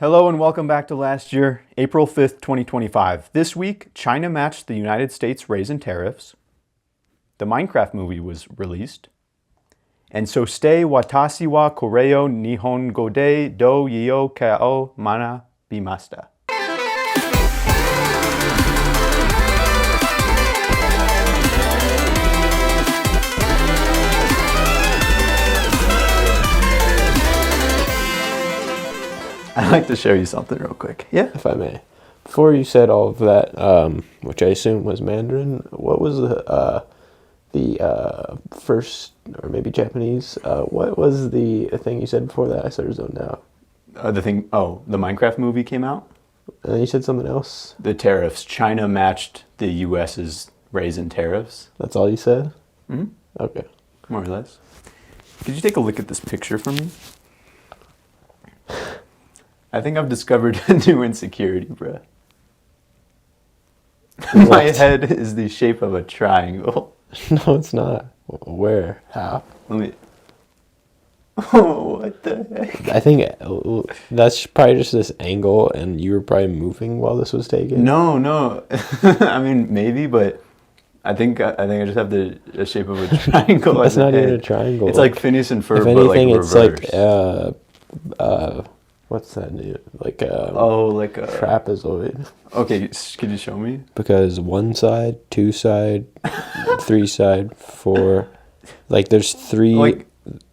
Hello and welcome back to last year, April 5th, 2025. This week, China matched the United States raise in tariffs. The Minecraft movie was released. And so stay watashi wa koreo nihongo de do yo kao mana bimasta. I'd like to show you something real quick. Yeah, if I may. Before you said all of that, which I assume was Mandarin, what was the first, or maybe Japanese? What was the thing you said before that? I sort of zoned out. The Minecraft movie came out. And then you said something else. The tariffs. China matched the U.S.'s raise in tariffs. That's all you said? Mm-hmm. Okay. More or less. Could you take a look at this picture for me? I think I've discovered a new insecurity, bruh. My head is the shape of a triangle. No, it's not. Where? How? Let me... Oh, what the heck? I think that's probably just this angle, and you were probably moving while this was taken. No. I mean, maybe, but I think I just have the shape of a triangle. That's not even a triangle. It's like Phineas and Ferb, if anything, but like it's reverse. like what's that? Like a trapezoid. Okay, could you show me? Because 1 side, 2 side, 3 side, 4. Like there's 3. Like,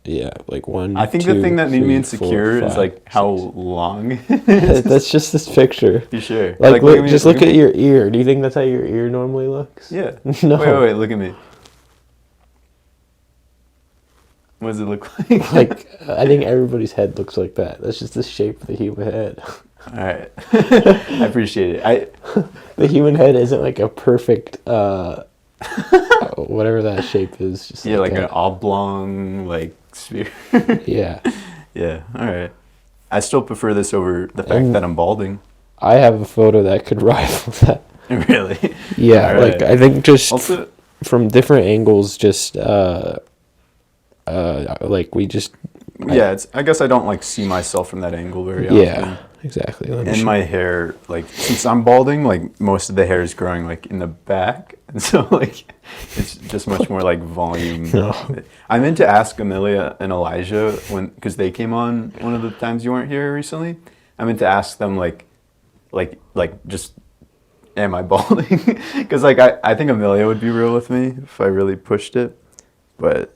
yeah, like 1. I think 2, the thing that made 3, me insecure 4, 5, is like how 6. long. That's just this picture. You sure? Like look at your ear. Do you think that's how your ear normally looks? Yeah. No. Wait, look at me. What does it look like? Like, I think everybody's head looks like that. That's just the shape of the human head. All right. I appreciate it. The human head isn't like a perfect, whatever that shape is. Just like an oblong, like, sphere. Yeah. Yeah, all right. I still prefer this over the fact that I'm balding. I have a photo that could rival that. Really? Yeah, right. like, I think just Also, from different angles, just, like we just I guess I don't like see myself from that angle very often. often. Exactly. And my hair, like, since I'm balding, like, most of the hair is growing like in the back, and so like it's just much more like volume. No. I meant to ask Amelia and Elijah because they came on one of the times you weren't here recently. I meant to ask them like just, am I balding? Because like I think Amelia would be real with me if I really pushed it, but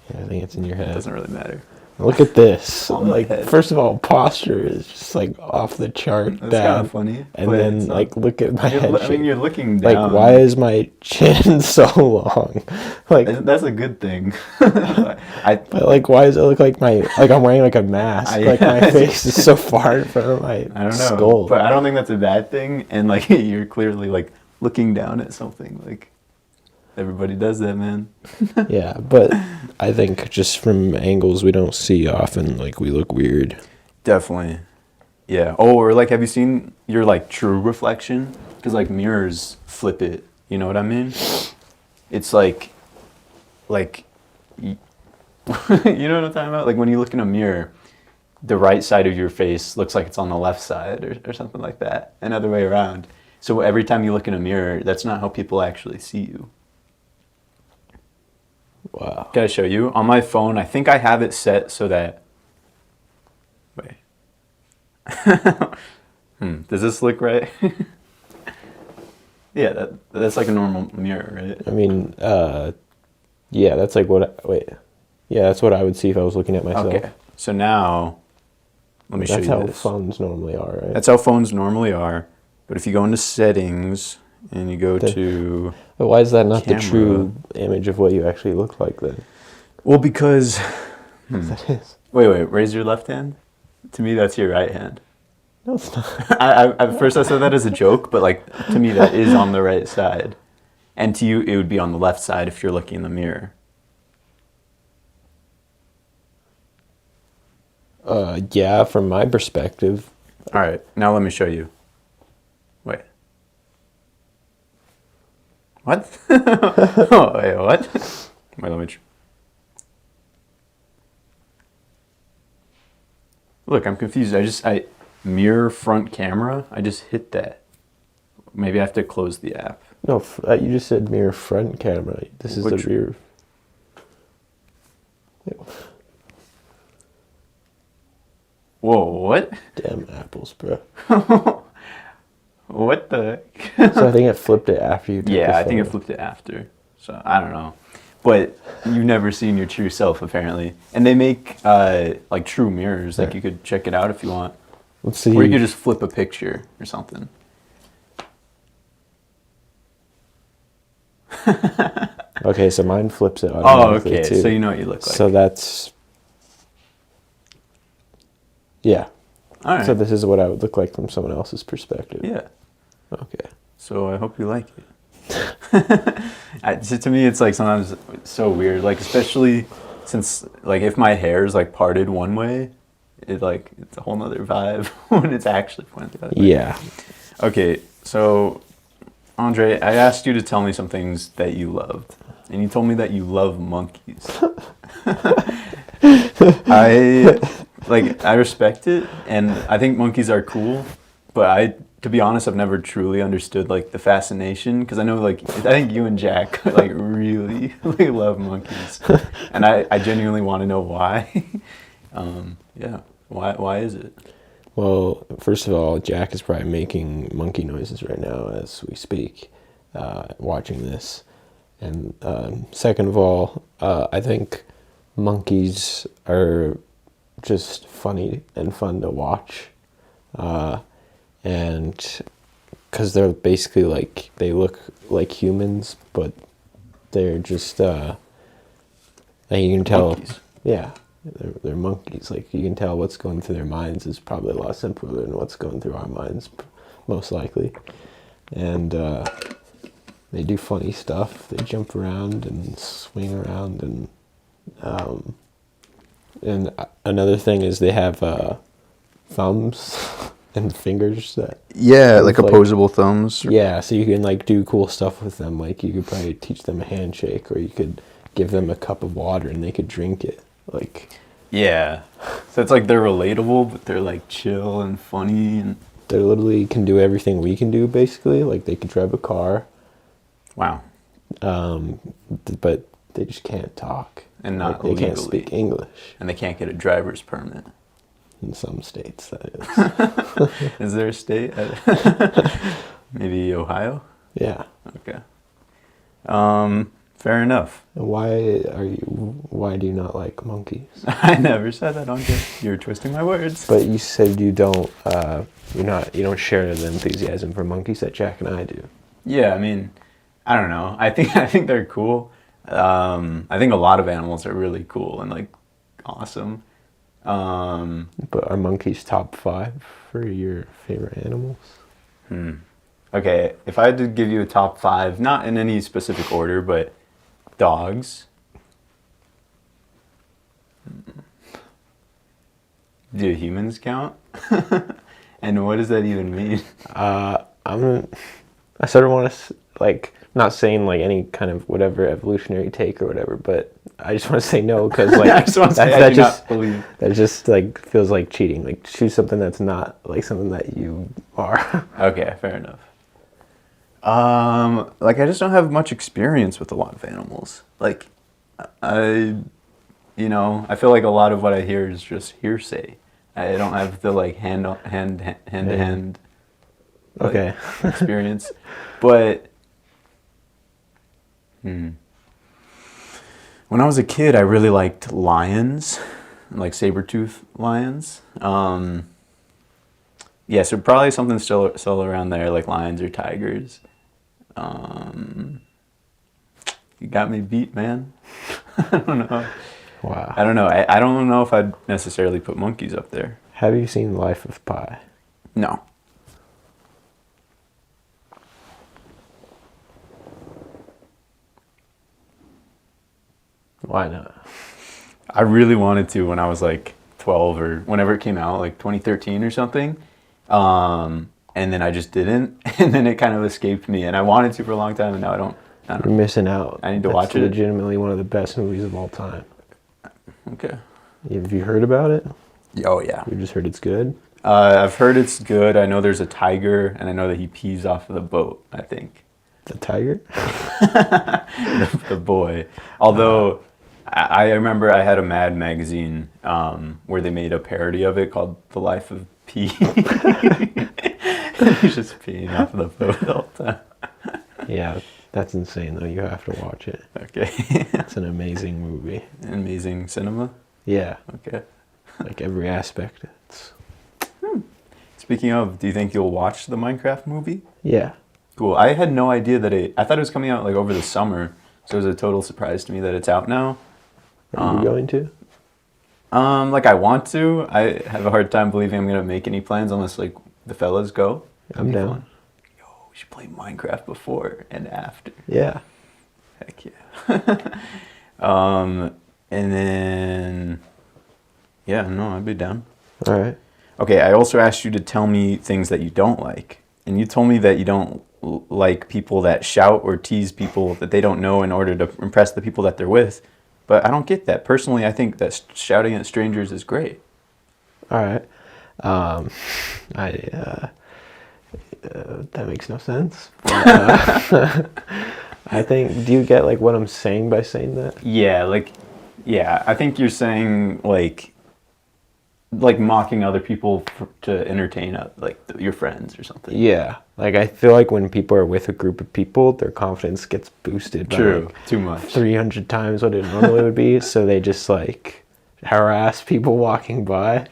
I think it's in your head. it doesn't really matter. Look at this. Like, first of all, posture is just like off the chart. That's kind of funny. And then like look at my head. I mean, you're looking down. Like, why is my chin so long? Like, that's a good thing. but like, why does it look like I'm wearing like a mask? Like my face is so far in front of my skull. But I don't think that's a bad thing. And like you're clearly like looking down at something. Like everybody does that, man. Yeah, but I think just from angles we don't see often, like we look weird. Definitely. Yeah. Oh, or like, have you seen your like true reflection? Because like mirrors flip it. You know what I mean? It's like, you know what I'm talking about? Like when you look in a mirror, the right side of your face looks like it's on the left side or something like that, and other way around. So every time you look in a mirror, that's not how people actually see you. Wow. Can I show you? On my phone, I think I have it set so that... Wait. Does this look right? Yeah, that's like a normal mirror, right? I mean, yeah, that's like yeah, that's what I would see if I was looking at myself. Okay, so now, let me show you this. That's how phones normally are, right? That's how phones normally are, but if you go into settings and you go to... But why is that not camera, the true image of what you actually look like then? Well, because... That is. Wait, raise your left hand. To me, that's your right hand. No, it's not. At first I said that as a joke, but like to me that is on the right side. And to you, it would be on the left side if you're looking in the mirror. Yeah, from my perspective. All right, now let me show you. Wait. What? Oh, wait, what? Wait, let me... Look, I'm confused. Mirror front camera. I just hit that. Maybe I have to close the app. No, you just said mirror front camera. This is the rear. Whoa, what? Damn apples, bro. What the? So I think it flipped it after you took the photo. I think it flipped it after. So I don't know. But you've never seen your true self, apparently. And they make like true mirrors. Like you could check it out if you want. Let's see. Or you could just flip a picture or something. Okay, so mine flips it automatically too. So you know what you look like. So that's... Yeah. All right. So this is what I would look like from someone else's perspective. Yeah. Okay. So I hope you like it. To me, it's like sometimes it's so weird. Like especially since like if my hair is like parted one way, it's a whole nother vibe when it's actually pointed the other way. Yeah. Okay, so Andre, I asked you to tell me some things that you loved, and you told me that you love monkeys. I respect it, and I think monkeys are cool, but to be honest, I've never truly understood like the fascination, because I know I think you and Jack like really love monkeys, and I genuinely want to know why. Yeah, why is it? Well, first of all, Jack is probably making monkey noises right now as we speak, watching this. And second of all, I think monkeys are just funny and fun to watch. And because they're basically they look like humans, but they're just, you can tell. Monkeys. Yeah. They're monkeys. You can tell what's going through their minds is probably a lot simpler than what's going through our minds, most likely. And they do funny stuff. They jump around and swing around, and another thing is they have thumbs and fingers that. Yeah, like opposable thumbs. Yeah, so you can do cool stuff with them. You could probably teach them a handshake, or you could give them a cup of water and they could drink it. Yeah, so it's they're relatable, but they're chill and funny, and they literally can do everything we can do. Basically, they can drive a car. Wow. But they just can't talk, and not they legally. can't speak English, and they can't get a driver's permit. In some states, that is. Is there a state? Maybe Ohio. Yeah. Okay. Fair enough. Why do you not like monkeys? I never said that, Andre. You're twisting my words. But you said you don't share the enthusiasm for monkeys that Jack and I do. Yeah, I mean, I don't know. I think they're cool. I think a lot of animals are really cool and awesome. But are monkeys top 5 for your favorite animals? Okay, if I had to give you a top 5, not in any specific order, but dogs. Do humans count? And what does that even mean? I sort of want to not saying any kind of whatever evolutionary take or whatever, but I just want to say no, because that just feels like cheating. Choose something that's not something that you are. Okay, fair enough. I just don't have much experience with a lot of animals. I feel like a lot of what I hear is just hearsay. I don't have the hand-to-hand okay experience. But when I was a kid, I really liked lions, saber-tooth lions. Yeah, so probably something still around there, like lions or tigers. You got me beat, man. I don't know. Wow. I don't know. I don't know if I'd necessarily put monkeys up there. Have you seen Life of Pi? No. Why not? I really wanted to when I was 12 or whenever it came out, 2013 or something. And then I just didn't, and then it kind of escaped me, and I wanted to for a long time, and now I don't. You're missing out. I need to watch it. It's legitimately one of the best movies of all time. Okay. Have you heard about it? Oh, yeah. You just heard it's good? I've heard it's good. I know there's a tiger, and I know that he pees off of the boat, I think. The tiger? The boy. Although, I remember I had a Mad magazine where they made a parody of it called The Life of P. He's just peeing off of the boat the whole time. Yeah, that's insane though. You have to watch it. Okay. It's an amazing movie. Amazing cinema? Yeah, Okay. like every aspect. It's Speaking of, do you think you'll watch the Minecraft movie? yeah. Cool. I had no idea that I thought it was coming out like over the summer, so it was a total surprise to me that it's out now. Are you going to? Like I want to. I have a hard time believing I'm gonna make any plans unless like the fellas go. I'm That'd be down. fun. Yo, we should play Minecraft before and after. Yeah. Heck yeah. And then yeah, no, I'd be down. All right. Okay, I also asked you to tell me things that you don't like, and you told me that you don't like people that shout or tease people that they don't know in order to impress the people that they're with. But I don't get that. Personally, I think that shouting at strangers is great. All right. That makes no sense. I think. Do you get like what I'm saying by saying that? Yeah, I think you're saying like mocking other people to entertain your friends or something. Yeah. Like I feel like when people are with a group of people, their confidence gets boosted by True, like too much. 300 times what it normally would be. So they just like harass people walking by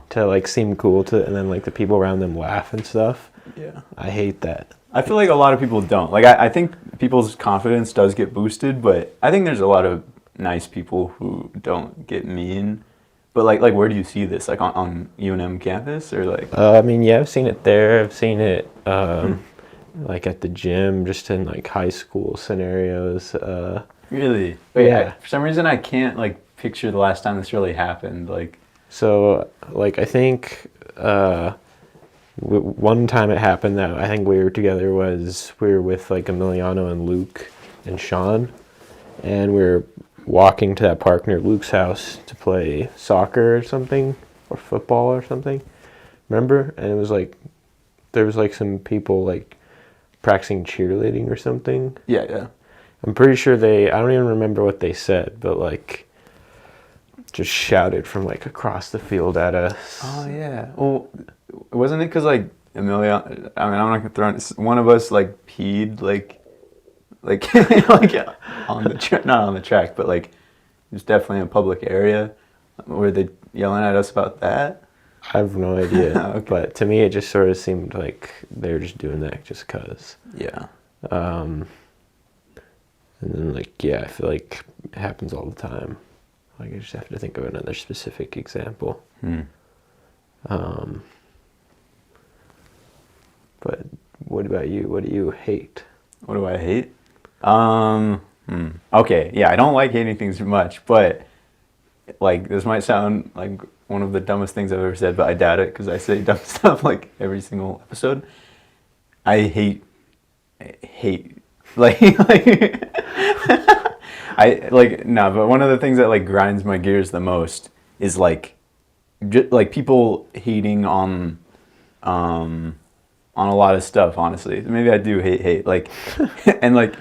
to like seem cool and then like the people around them laugh and stuff. Yeah. I hate that. I feel like a lot of people don't. Like I think people's confidence does get boosted, but I think there's a lot of nice people who don't get mean. But like where do you see this? Like on UNM campus or like? I mean, yeah, I've seen it there. I've seen it like at the gym, just in like high school scenarios. Really? Wait, yeah. For some reason, I can't like picture the last time this really happened. Like, so like I think one time it happened that I think we were together was we were with like Emiliano and Luke and Sean, and we were walking to that park near Luke's house to play soccer or something, or football or something. Remember? And it was like there was like some people like practicing cheerleading or something. yeah. I'm pretty sure I don't even remember what they said, but like just shouted from like across the field at us. Oh yeah. Well, wasn't it because like Emilio? I mean, I'm not gonna throw it. One of us like peed like like on the not on the track, but like it's definitely a public area. Were they yelling at us about that? I have no idea. Okay. But to me, it just sort of seemed like they were just doing that just cause. Yeah. And then like yeah, I feel like it happens all the time. Like I just have to think of another specific example. But what about you? What do you hate? What do I hate? Okay, yeah, I don't like hating things too much, but like this might sound like one of the dumbest things I've ever said, but I doubt it because I say dumb stuff like every single episode. I hate like I like no, but one of the things that like grinds my gears the most is like like people hating on a lot of stuff, honestly. Maybe I do hate like and like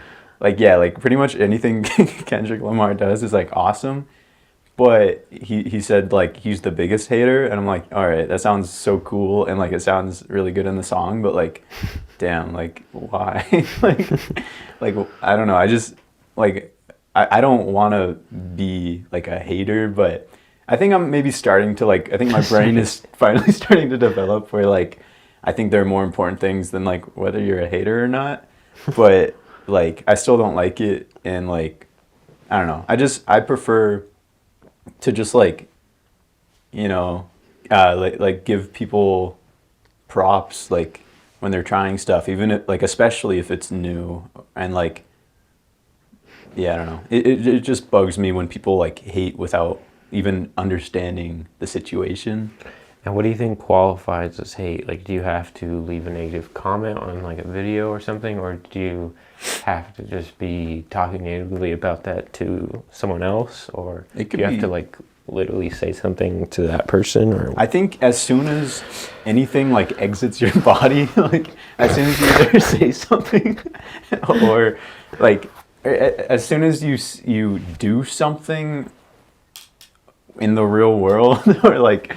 yeah, like pretty much anything Kendrick Lamar does is like awesome. But he said like he's the biggest hater, and I'm like, all right, that sounds so cool, and like it sounds really good in the song, but like, damn, like why? like I don't know. I just like I don't want to be like a hater, but I think I'm maybe starting to like. I think my brain is finally starting to develop where like I think there are more important things than like whether you're a hater or not. But like I still don't like it, and like I don't know. I prefer to just like, you know, like give people props like when they're trying stuff, even if, like especially if it's new, and like yeah, I don't know. It just bugs me when people like hate without even understanding the situation. And what do you think qualifies as hate? Like, do you have to leave a negative comment on like a video or something, or do you have to just be talking negatively about that to someone else, or It could do you have be- to like literally say something to that person, or I think as soon as anything like exits your body, like as soon as you either say something or like as soon as you do something in the real world or like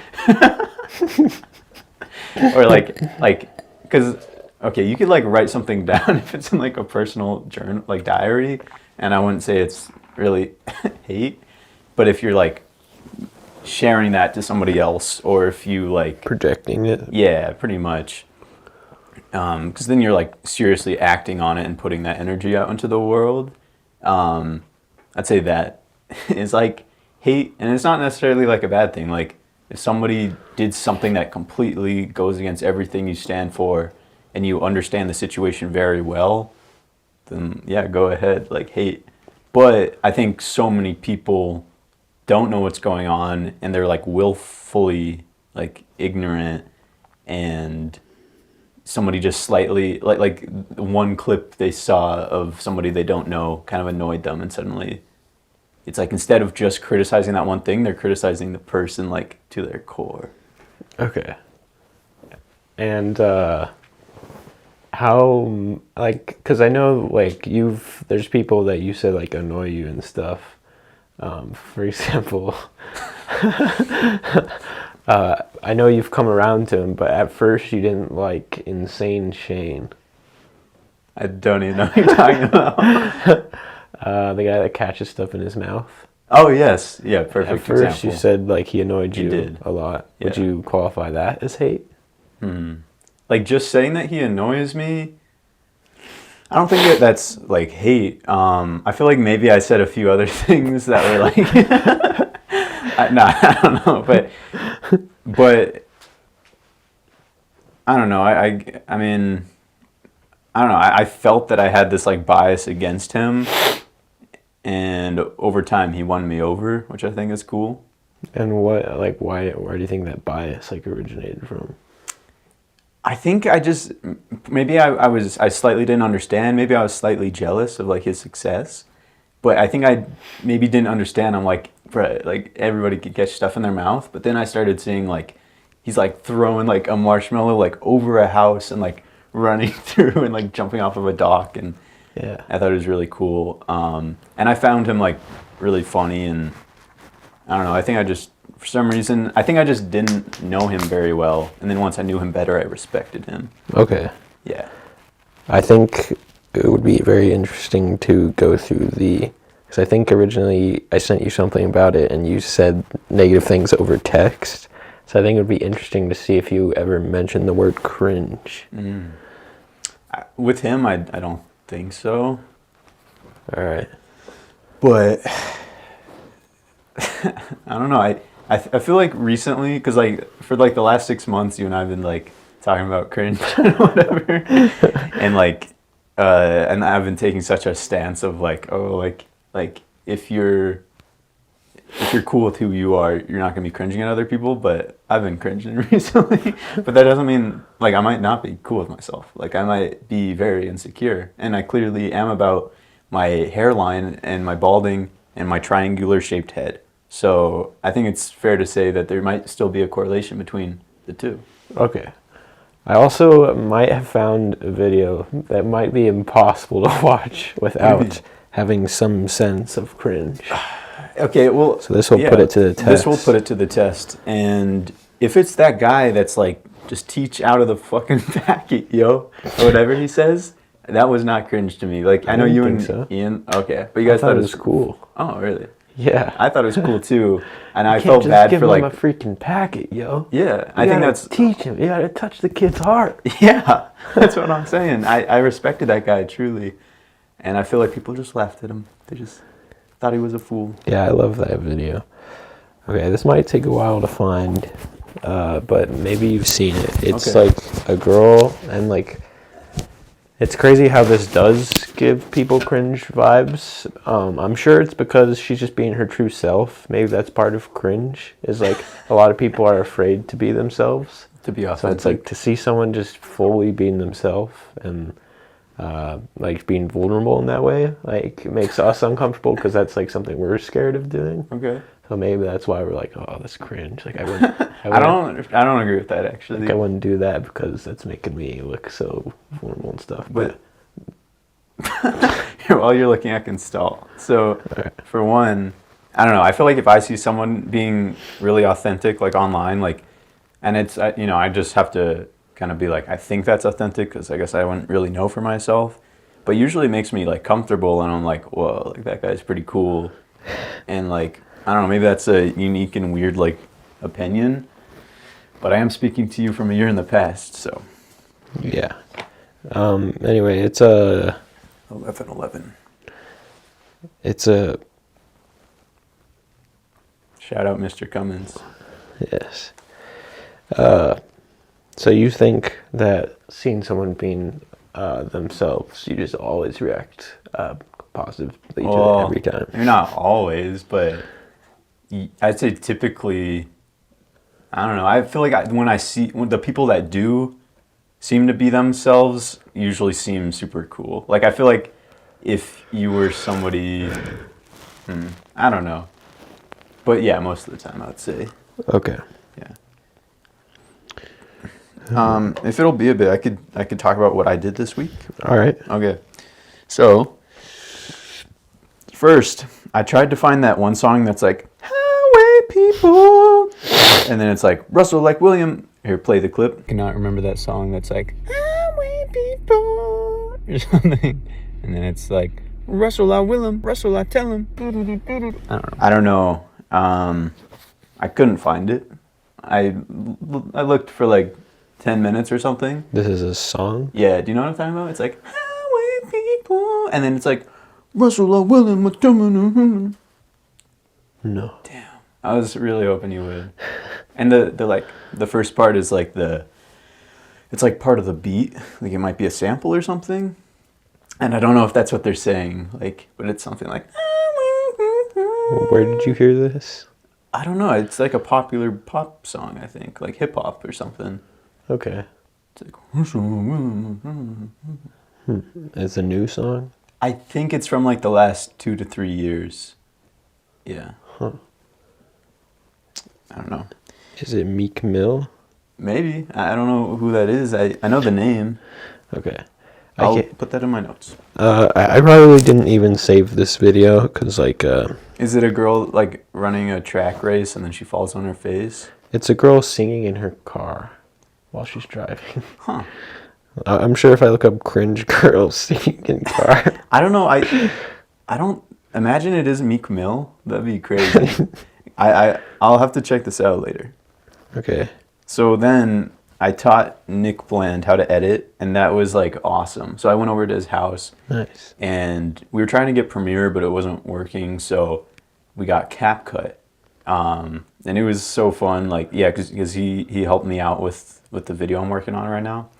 or like because okay, you could like write something down if it's in like a personal journal, like diary, and I wouldn't say it's really hate, but if you're like sharing that to somebody else, or if you like projecting it. yeah, pretty much, because then you're like seriously acting on it and putting that energy out into the world. I'd say that is like hate, and it's not necessarily like a bad thing. Like if somebody did something that completely goes against everything you stand for and you understand the situation very well, then yeah, go ahead, like hate. But I think so many people don't know what's going on, and they're like willfully like ignorant, and somebody just slightly like one clip they saw of somebody they don't know kind of annoyed them, and suddenly it's like instead of just criticizing that one thing, they're criticizing the person like to their core. Okay. And how, like, because I know like there's people that you said like annoy you and stuff. For example, I know you've come around to him, but at first you didn't like Insane Shane. I don't even know what you're talking about. The guy that catches stuff in his mouth. Oh yes, yeah, perfect At first example. you said like he annoyed you did. a lot. Yeah. Would you qualify that as hate? Like just saying that he annoys me, I don't think that's like hate. I feel like maybe I said a few other things that were like, I don't know, but I don't know. I mean, I don't know. I felt that I had this like bias against him, and over time he won me over, which I think is cool. And what, like, why do you think that bias like originated from? I think I just maybe I slightly didn't understand. Maybe I was slightly jealous of like his success, but I think I maybe didn't understand. I'm like, bro, like everybody could get stuff in their mouth, but then I started seeing like he's like throwing like a marshmallow like over a house and like running through and like jumping off of a dock, and Yeah. I thought it was really cool. And I found him like really funny, and I don't know. I think I just for some reason I think I just didn't know him very well, and then once I knew him better, I respected him. Okay. Yeah. I think it would be very interesting to go through because I think originally I sent you something about it and you said negative things over text. So I think it would be interesting to see if you ever mentioned the word cringe. With him, I don't think so. All right. But I don't know. I feel like recently, because like for like the last 6 months, you and I've been like talking about cringe and whatever, and like and I've been taking such a stance of like, oh, like if you're cool with who you are, you're not gonna be cringing at other people. But I've been cringing recently. But that doesn't mean like I might not be cool with myself. Like I might be very insecure, and I clearly am about my hairline and my balding and my triangular shaped head. So I think it's fair to say that there might still be a correlation between the two. Okay. I also might have found a video that might be impossible to watch without having some sense of cringe. Okay, well, So this will put it to the test. This will put it to the test. And if it's that guy that's like, just teach out of the fucking packet, yo, or whatever he says, that was not cringe to me. Like, I know you and Ian, okay, but you guys I thought thought it was cool. Oh, really? Yeah. I thought it was cool too, and I You felt can't bad just give for like, him a freaking packet, yo. yeah, I You think gotta that's, teach him. You gotta touch the kid's heart. yeah, that's what I'm saying. I respected that guy truly, and I feel like people just laughed at him. They just thought he was a fool. Yeah, I love that video. Okay, this might take a while to find, but maybe you've seen it. It's Okay. like a girl, and like, it's crazy how this does give people cringe vibes. I'm sure it's because she's just being her true self. Maybe that's part of cringe, is like a lot of people are afraid to be themselves. To be So authentic. it's like to see someone just fully being themselves and like being vulnerable in that way, like it makes us uncomfortable because that's like something we're scared of doing. Okay. So maybe that's why we're like, oh, that's cringe. Like I wouldn't. I don't agree with that actually. Like I wouldn't do that because that's making me look so formal and stuff. But while you're looking, I can stall. So for one, I don't know. I feel like if I see someone being really authentic, like online, like, and it's I just have to kind of be like, I think that's authentic because I guess I wouldn't really know for myself. But usually it makes me like comfortable, and I'm like, whoa, like that guy's pretty cool, and like I don't know, maybe that's a unique and weird like opinion. But I am speaking to you from a year in the past, so. Yeah. Anyway, it's 11. It's a. Shout out Mr. Cummins. Yes. So you think that seeing someone being themselves, you just always react positively to it every time? Maybe not always, but I'd say typically, I don't know. I feel like when the people that do seem to be themselves usually seem super cool. Like I feel like if you were somebody, I don't know. But yeah, most of the time I would say. Okay. Yeah. If it'll be a bit, I could talk about what I did this week. All right. Okay. So, first, I tried to find that one song that's like, highway people. And then it's like, Russell like William. Here, play the clip. I cannot remember that song that's like, highway people. Or something. And then it's like, Russell I will him. Russell I tell him. I don't know. I couldn't find it. I looked for like 10 minutes or something. This is a song? Yeah, do you know what I'm talking about? It's like, highway people. And then it's like, Russell I will him. No. Damn. I was really hoping you would. And the first part is like it's like part of the beat. Like it might be a sample or something. And I don't know if that's what they're saying. Like, but it's something like, where did you hear this? I don't know. It's like a popular pop song, I think. Like hip hop or something. Okay. It's like, It's a new song? I think it's from like the last 2 to 3 years. Yeah. Huh. I don't know. Is it Meek Mill? Maybe. I don't know who that is. I know the name. Okay. I'll put that in my notes. I probably didn't even save this video because, like... Is it a girl, like, running a track race and then she falls on her face? It's a girl singing in her car while she's driving. Huh. I'm sure if I look up cringe girls singing in car... I don't know. I don't... Imagine it is Meek Mill. That'd be crazy. I'll have to check this out later. Okay. So then I taught Nick Bland how to edit, and that was like awesome. So I went over to his house. Nice. And we were trying to get Premiere, but it wasn't working, so we got CapCut. And it was so fun, like, yeah, because he helped me out with the video I'm working on right now.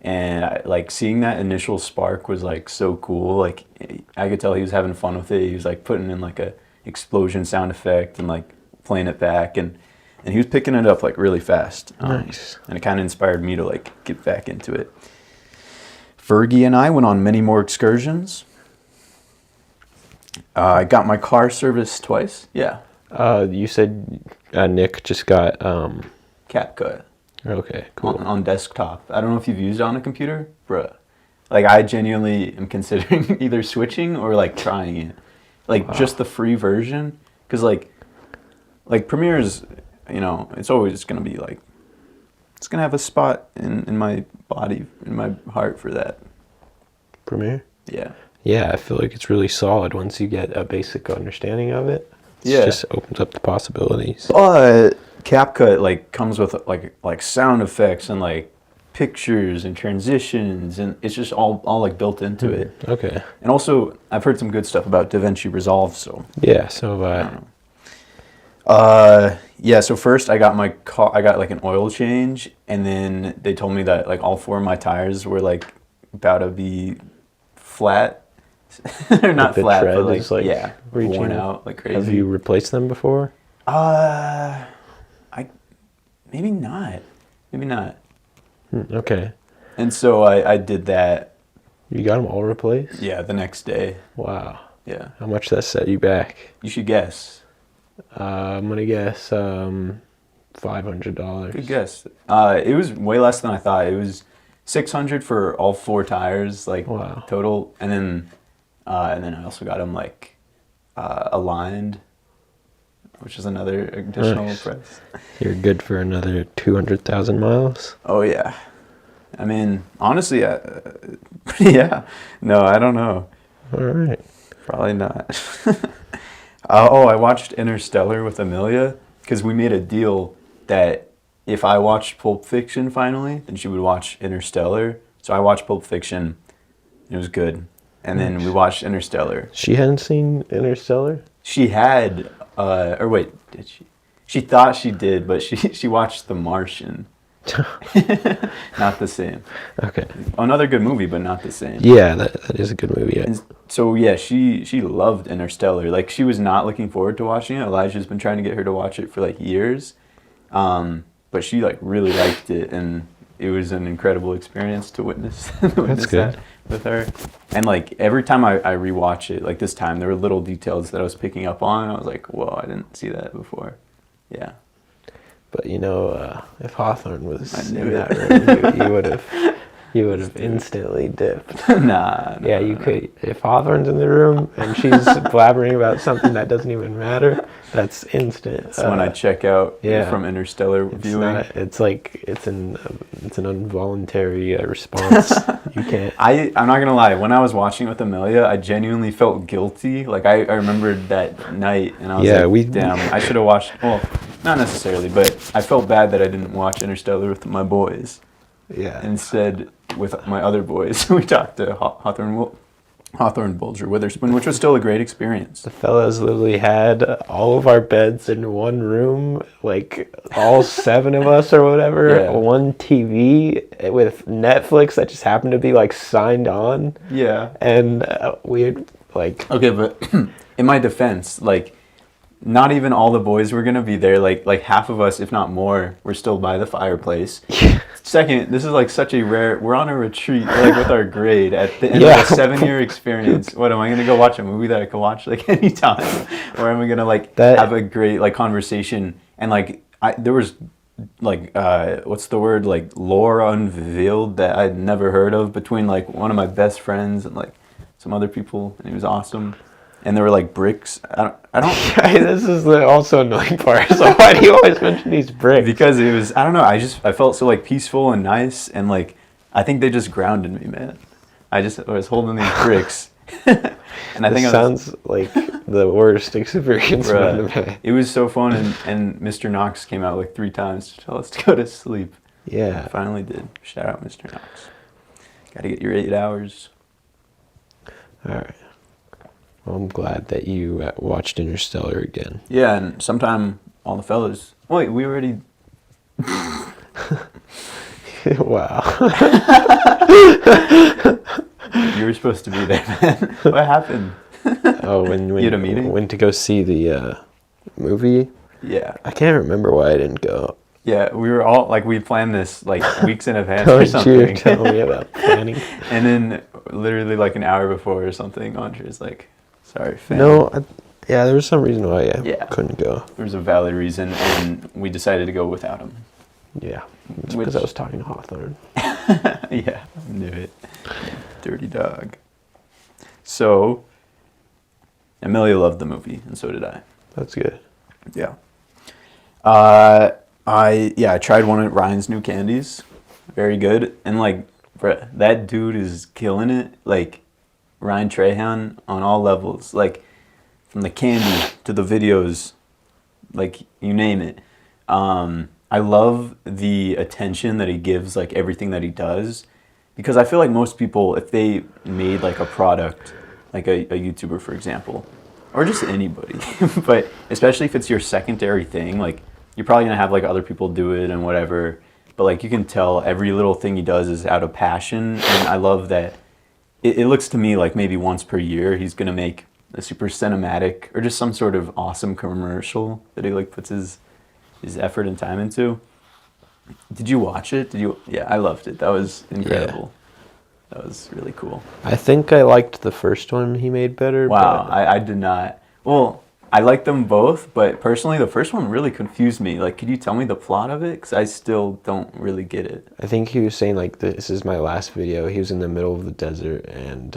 And like seeing that initial spark was like so cool. Like I could tell he was having fun with it. He was like putting in like a explosion sound effect and like playing it back, and he was picking it up like really fast. Nice. And it kind of inspired me to like get back into it. Fergie and I went on many more excursions. I got my car serviced twice. Yeah. You said Nick just got... CapCut. Okay, cool. On desktop. I don't know if you've used it on a computer. Bruh. Like I genuinely am considering either switching or like trying it. Like just the free version. Because like Premiere is, it's always going to be like, it's going to have a spot in my body, in my heart for that. Premiere? Yeah. Yeah, I feel like it's really solid once you get a basic understanding of it. It just opens up the possibilities. But CapCut like comes with like sound effects and like pictures and transitions, and it's just all like built into it. Okay. And also, I've heard some good stuff about DaVinci Resolve, so. Yeah, so I don't know. Yeah, so first I got my car, I got like an oil change, and then they told me that like all 4 of my tires were like about to be flat. They're not the flat, tread but like, is, like yeah, reaching. worn out like crazy. Have you replaced them before? Maybe not. Maybe not. Okay. And so I did that. You got them all replaced? Yeah, the next day. Wow. Yeah. How much that set you back? You should guess. I'm gonna guess $500. Good guess. It was way less than I thought. It was 600 for all 4 tires, like Wow. total, and then I also got them like aligned, which is another additional Nice. price. You're good for another 200,000 miles. Oh yeah, I mean honestly, yeah. No, I don't know. All right. Probably not. Oh, I watched Interstellar with Amelia because we made a deal that if I watched Pulp Fiction finally, then she would watch Interstellar. So I watched Pulp Fiction. It was good. And then we watched Interstellar. She hadn't seen Interstellar? She had, or wait, did she? She thought she did, but she watched The Martian. Not the same. Okay. Another good movie, but not the same. Yeah, that is a good movie. Yeah. And so yeah, she loved Interstellar. Like she was not looking forward to watching it. Elijah's been trying to get her to watch it for like years, but she like really liked it, and it was an incredible experience to witness, That's good. that with her. And like every time I rewatch it, like this time there were little details that I was picking up on. I was like, whoa, I didn't see that before. Yeah. But if Hawthorne was I knew in that it. room, you would have instantly dipped. Nah. Yeah, you could. If Hawthorne's in the room and she's blabbering about something that doesn't even matter, that's instant. That's when I check out yeah. from Interstellar viewing. It's an involuntary response. You can't. I'm not gonna lie. When I was watching it with Amelia, I genuinely felt guilty. Like I remembered that night, and I was damn, I should have watched. Well, not necessarily, but I felt bad that I didn't watch Interstellar with my boys. Yeah. Instead, with my other boys, we talked to Hawthorne Bulger Witherspoon, which was still a great experience. The fellas literally had all of our beds in one room, like all 7 of us or whatever, Yeah. one TV with Netflix that just happened to be like signed on. Yeah. And we had like... Okay, but in my defense, like, not even all the boys were gonna be there. Like half of us, if not more, were still by the fireplace. Second, this is like such a rare. We're on a retreat, like with our grade at the end of a 7-year experience. What am I gonna go watch a movie that I can watch like anytime, or am I gonna like have a great like conversation and like there was like what's the word, like lore unveiled that I'd never heard of between like one of my best friends and like some other people, and it was awesome. And there were like bricks. I don't. This is the also annoying part. So why do you always mention these bricks? Because it was, I don't know. I felt so like peaceful and nice, and like I think they just grounded me, man. I was holding these bricks, and I think it sounds like the worst experience. It was so fun, and Mr. Knox came out like 3 times to tell us to go to sleep. Yeah, I finally did. Shout out, Mr. Knox. Got to get your 8 hours. All right. Well, I'm glad that you watched Interstellar again. Yeah, and sometime all the fellas. Wait, we already. Wow. You were supposed to be there, man. What happened? Oh, when you had a meeting? Went to go see the movie? Yeah. I can't remember why I didn't go. Yeah, we were all like, we planned this like weeks in advance Don't or something. you tell me about planning? And then literally like an hour before or something, Andre's like, sorry, fam. No, there was some reason why I couldn't go. There was a valid reason, and we decided to go without him. Yeah, because I was talking to Hawthorne. Yeah, I knew it. Dirty dog. So, Amelia loved the movie, and so did I. That's good. Yeah. I tried one of Ryan's new candies. Very good. And like, bruh, that dude is killing it. Like, Ryan Trahan on all levels. Like, from the candy to the videos, like, you name it. I love the attention that he gives, like, everything that he does. Because I feel like most people, if they made, like, a product, like a YouTuber, for example, or just anybody, but especially if it's your secondary thing, like, you're probably going to have, like, other people do it and whatever. But, like, you can tell every little thing he does is out of passion. And I love that it looks to me like maybe once per year he's going to make a super cinematic or just some sort of awesome commercial that he, like, puts his effort and time into. Did you watch it? Yeah, I loved it. That was incredible. Yeah. That was really cool. I think I liked the first one he made better. Wow, but... I did not. Well, I like them both, but personally, the first one really confused me. Like, could you tell me the plot of it? Because I still don't really get it. I think he was saying like this is my last video. He was in the middle of the desert and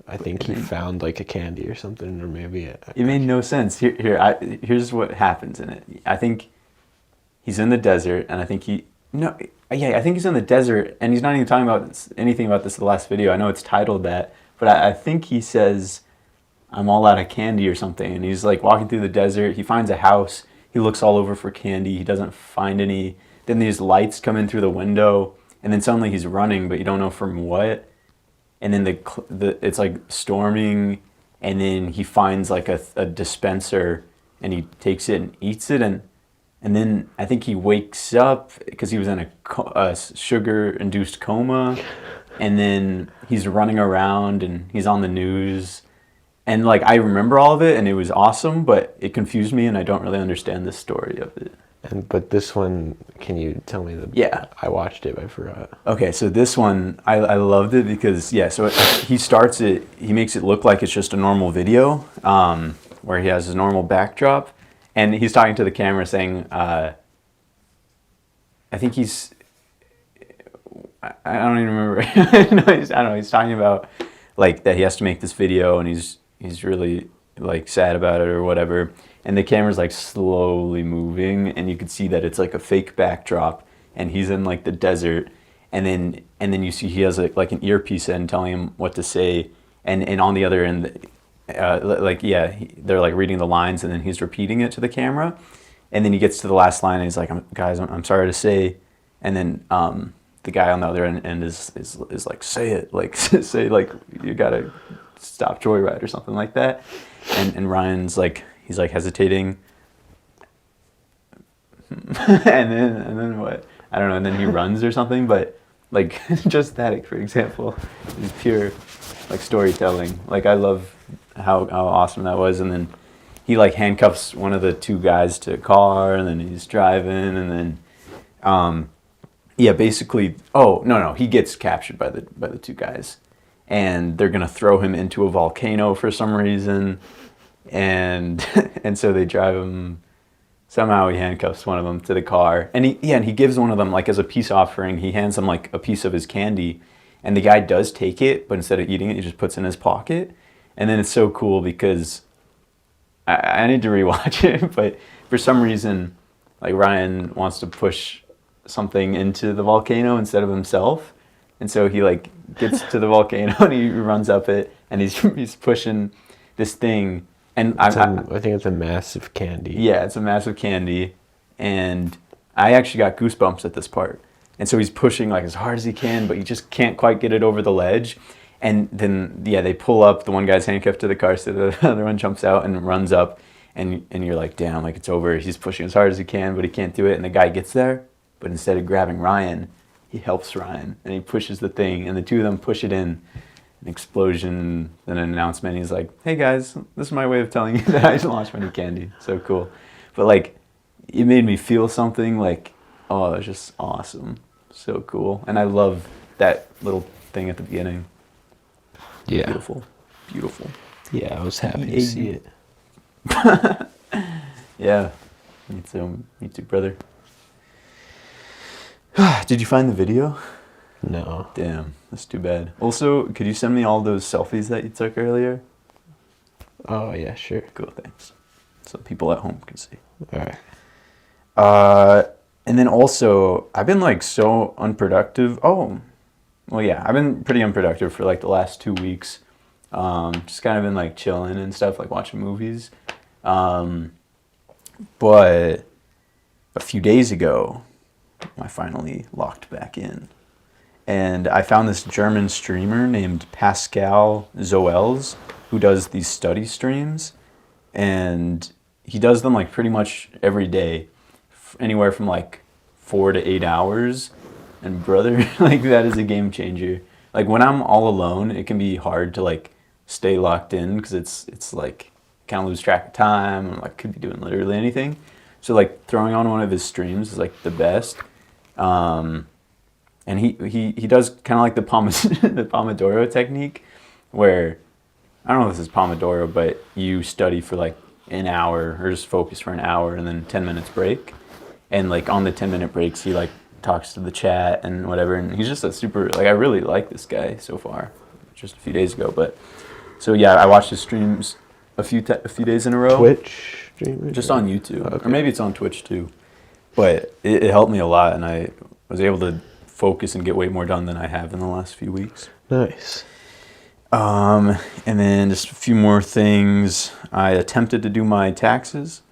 I think he found like a candy or something, or maybe it made no sense. Here's what happens in it. I think he's in the desert, and I think I think he's in the desert, and he's not even talking about anything about this in the last video. I know it's titled that, but I think he says, I'm all out of candy or something, and he's like walking through the desert. He finds a house. He looks all over for candy. He doesn't find any. Then these lights come in through the window, and then suddenly he's running, but you don't know from what. And then it's like storming, and then he finds like a dispenser, and he takes it and eats it, and then I think he wakes up because he was in a sugar-induced coma, and then he's running around and he's on the news. And like I remember all of it, and it was awesome, but it confused me, and I don't really understand the story of it. But this one, can you tell me Yeah. I watched it, but I forgot. Okay, so this one, I loved it because, so he starts it, he makes it look like it's just a normal video, where he has his normal backdrop, and he's talking to the camera saying, I think he's, I don't even remember, I don't know, he's talking about, like, that he has to make this video, and he's really, like, sad about it or whatever. And the camera's like slowly moving, and you can see that it's like a fake backdrop, and he's in like the desert, and then you see he has like an earpiece in telling him what to say, and on the other end, they're like reading the lines, and then he's repeating it to the camera, and then he gets to the last line, and he's like, guys, I'm sorry to say, and then the guy on the other end is like, say it, like say like you gotta stop Joyride or something like that, and Ryan's like. He's like hesitating, and then what? I don't know. And then he runs or something. But like just that, for example, is pure like storytelling. Like I love how awesome that was. And then he like handcuffs one of the two guys to a car, and then he's driving, and then basically. Oh no, he gets captured by the two guys, and they're gonna throw him into a volcano for some reason. And so they drive him. Somehow he handcuffs one of them to the car, and he gives one of them like as a peace offering. He hands him like a piece of his candy, and the guy does take it, but instead of eating it, he just puts it in his pocket. And then it's so cool because I need to rewatch it, but for some reason, like Ryan wants to push something into the volcano instead of himself, and so he like gets to the volcano and he runs up it, and he's pushing this thing. And I think it's a massive candy. Yeah, it's a massive candy, and I actually got goosebumps at this part. And so he's pushing like as hard as he can, but he just can't quite get it over the ledge. And then they pull up. The one guy's handcuffed to the car, so the other one jumps out and runs up. And you're like, damn, like it's over. He's pushing as hard as he can, but he can't do it. And the guy gets there, but instead of grabbing Ryan, he helps Ryan, and he pushes the thing, and the two of them push it in. An explosion, then an announcement. He's like, hey guys, this is my way of telling you that I just launched my new candy. So cool. But like, it made me feel something like, oh, it's just awesome. So cool. And I love that little thing at the beginning. Yeah. Beautiful. Yeah, I was happy to see it. Yeah. Me too, brother. Did you find the video? No. Damn, that's too bad. Also, could you send me all those selfies that you took earlier? Oh, yeah, sure. Cool, thanks. So people at home can see. All right. And then also, I've been like so unproductive. Oh, well, yeah, I've been pretty unproductive for like the last 2 weeks. Just kind of been like chilling and stuff, like watching movies. But a few days ago, I finally locked back in. And I found this German streamer named Pascal Zoels who does these study streams. And he does them like pretty much every day, anywhere from like 4 to 8 hours. And brother, like that is a game changer. Like when I'm all alone, it can be hard to like stay locked in because it's like kind of lose track of time. And like could be doing literally anything. So like throwing on one of his streams is like the best. And he does kind of like the Pomodoro technique, where I don't know if this is Pomodoro, but you study for like an hour or just focus for an hour and then 10 minutes break. And like on the 10-minute breaks, he like talks to the chat and whatever. And he's just a super, like, I really like this guy so far, just a few days ago. But so yeah, I watched his streams a few days in a row. Twitch streamer? Just on YouTube. Okay. Or maybe it's on Twitch too. But it helped me a lot, and I was able to focus and get way more done than I have in the last few weeks. Nice. And then just a few more things. I attempted to do my taxes.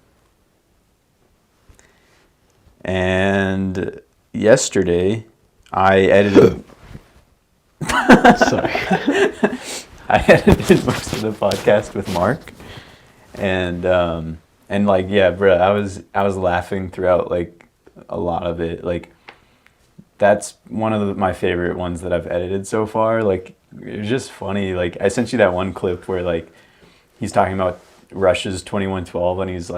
And yesterday, I edited... Sorry. I edited most of the podcast with Mark. And like, yeah, bro, I was laughing throughout, like, a lot of it. Like, that's one of my favorite ones that I've edited so far. Like, it was just funny. Like, I sent you that one clip where, like, he's talking about Russia's 2112, and he's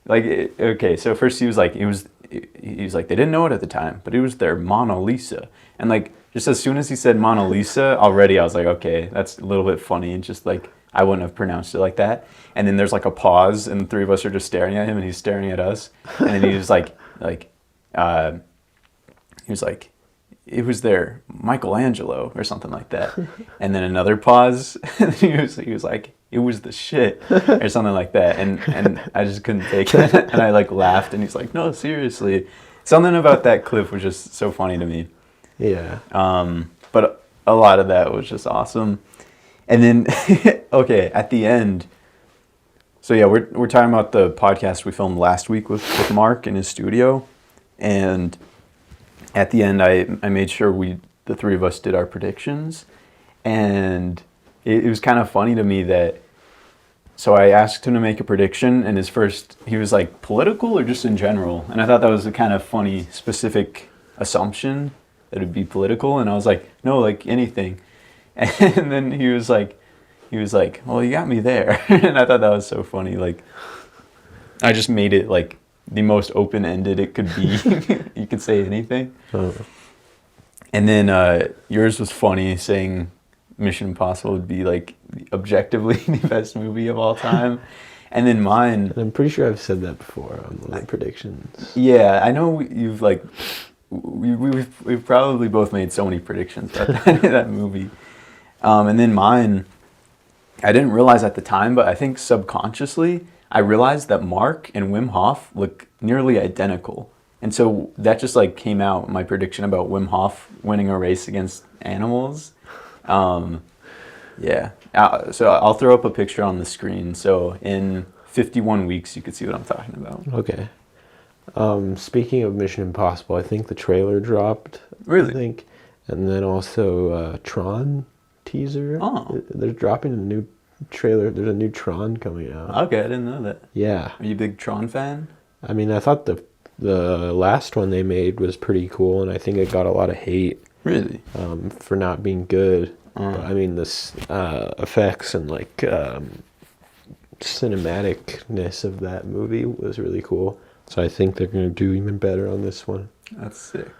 okay, so first he was like, they didn't know it at the time, but it was their Mona Lisa. And, like, just as soon as he said Mona Lisa, already I was like, okay, that's a little bit funny, and just, like, I wouldn't have pronounced it like that. And then there's, like, a pause, and the three of us are just staring at him, and he's staring at us. And then he was like, he was like, it was their Michelangelo or something like that. And then another pause, and he was like, it was the shit or something like that. And I just couldn't take it. And I like laughed, and he's like, no, seriously. Something about that clip was just so funny to me. Yeah. But a lot of that was just awesome. And then, okay, at the end, so yeah, we're talking about the podcast we filmed last week with Mark in his studio. And at the end, I made sure the three of us did our predictions. And it was kind of funny to me that, so I asked him to make a prediction, and he was like, political or just in general? And I thought that was a kind of funny, specific assumption that it'd be political. And I was like, no, like anything. And then he was like, well, you got me there. And I thought that was so funny. Like, I just made it like the most open-ended it could be. You could say anything. Oh. And then yours was funny, saying Mission Impossible would be like objectively the best movie of all time. And then mine... I'm pretty sure I've said that before on the predictions. Yeah, I know you've like... We've probably both made so many predictions about that movie. And then mine, I didn't realize at the time, but I think subconsciously, I realized that Mark and Wim Hof look nearly identical. And so that just like came out, my prediction about Wim Hof winning a race against animals. Yeah. So I'll throw up a picture on the screen. So in 51 weeks, you can see what I'm talking about. Okay. Speaking of Mission Impossible, I think the trailer dropped. Really? I think. And then also Tron teaser. Oh. They're dropping a new trailer. There's a new Tron coming out. Okay, I didn't know that. Yeah. Are you a big Tron fan? I mean, I thought the last one they made was pretty cool, and I think it got a lot of hate. Really? For not being good. But, I mean, this effects and like cinematicness of that movie was really cool. So I think they're going to do even better on this one. That's sick.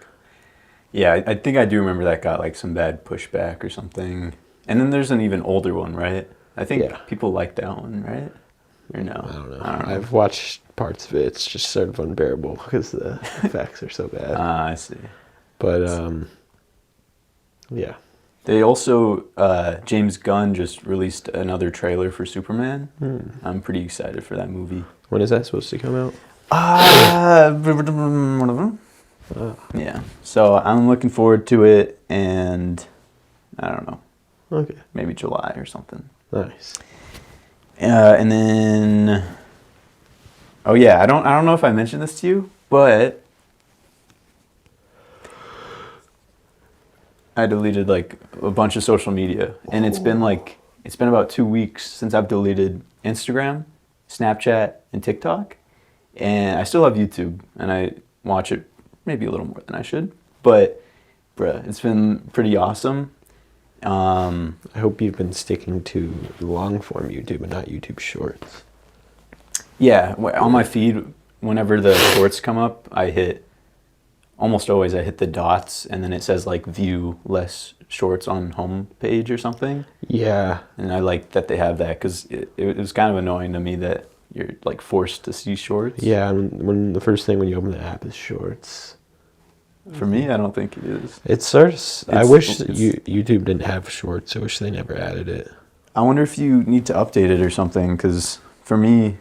Yeah, I think I do remember that got like some bad pushback or something. And then there's an even older one, right? I think people like that one, right? Or no? I don't know. I've watched parts of it. It's just sort of unbearable because the effects are so bad. I see. But, yeah. They also, James Gunn just released another trailer for Superman. I'm pretty excited for that movie. When is that supposed to come out? Yeah. So I'm looking forward to it, and I don't know. Okay. Maybe July or something. Nice. And then, oh yeah, I don't know if I mentioned this to you, but I deleted like a bunch of social media, and it's been about 2 weeks since I've deleted Instagram, Snapchat, and TikTok, and I still have YouTube, and I watch it maybe a little more than I should, but bruh, it's been pretty awesome. I hope you've been sticking to long form YouTube and not YouTube Shorts. Yeah, on my feed, whenever the shorts come up, I hit almost always I hit the dots and then it says like view less shorts on home page or something. Yeah. And I like that they have that because it was kind of annoying to me that you're like forced to see shorts. Yeah, when the first thing when you open the app is shorts. For me, I don't think it is. It starts. I wish YouTube didn't have shorts. I wish they never added it. I wonder if you need to update it or something because for me,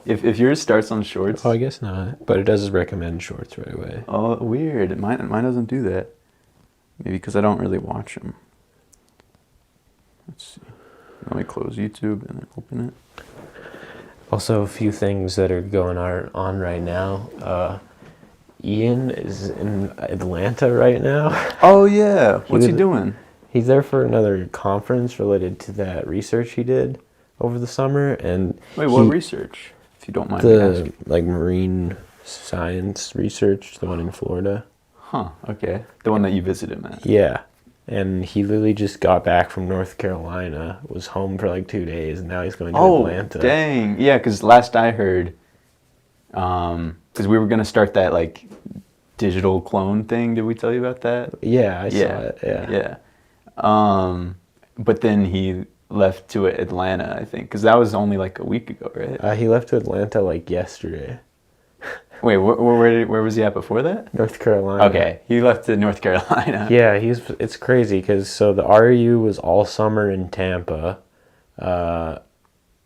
if yours starts on shorts. Oh, I guess not. But it does recommend shorts right away. Oh, weird. Mine doesn't do that. Maybe because I don't really watch them. Let's see. Let me close YouTube and then open it. Also, a few things that are going on right now. Ian is in Atlanta right now. Oh, yeah. What's he doing? He's there for another conference related to that research he did over the summer. And wait, what research? If you don't mind me asking. Like marine science research, the one in Florida. Huh, okay. The one that you visited, man. Yeah. And he literally just got back from North Carolina, was home for like 2 days, and now he's going to Atlanta. Oh, dang. Yeah, because last I heard, because we were going to start that like digital clone thing. Did we tell you about that? Yeah, I saw it. Yeah. But then he left to Atlanta, I think, because that was only like a week ago, right? He left to Atlanta like yesterday. Wait, where was he at before that? North Carolina. Okay, he left to North Carolina. Yeah, it's crazy because so the RU was all summer in Tampa.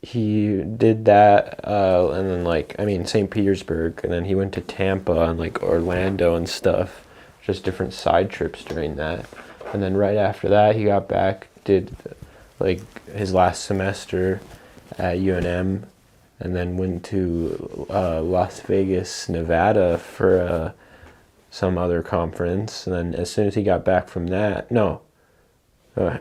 He did that, and then St. Petersburg, and then he went to Tampa and like Orlando and stuff, just different side trips during that. And then right after that, he got back, did like his last semester at UNM. And then went to Las Vegas, Nevada for some other conference. And then as soon as he got back from that, no. All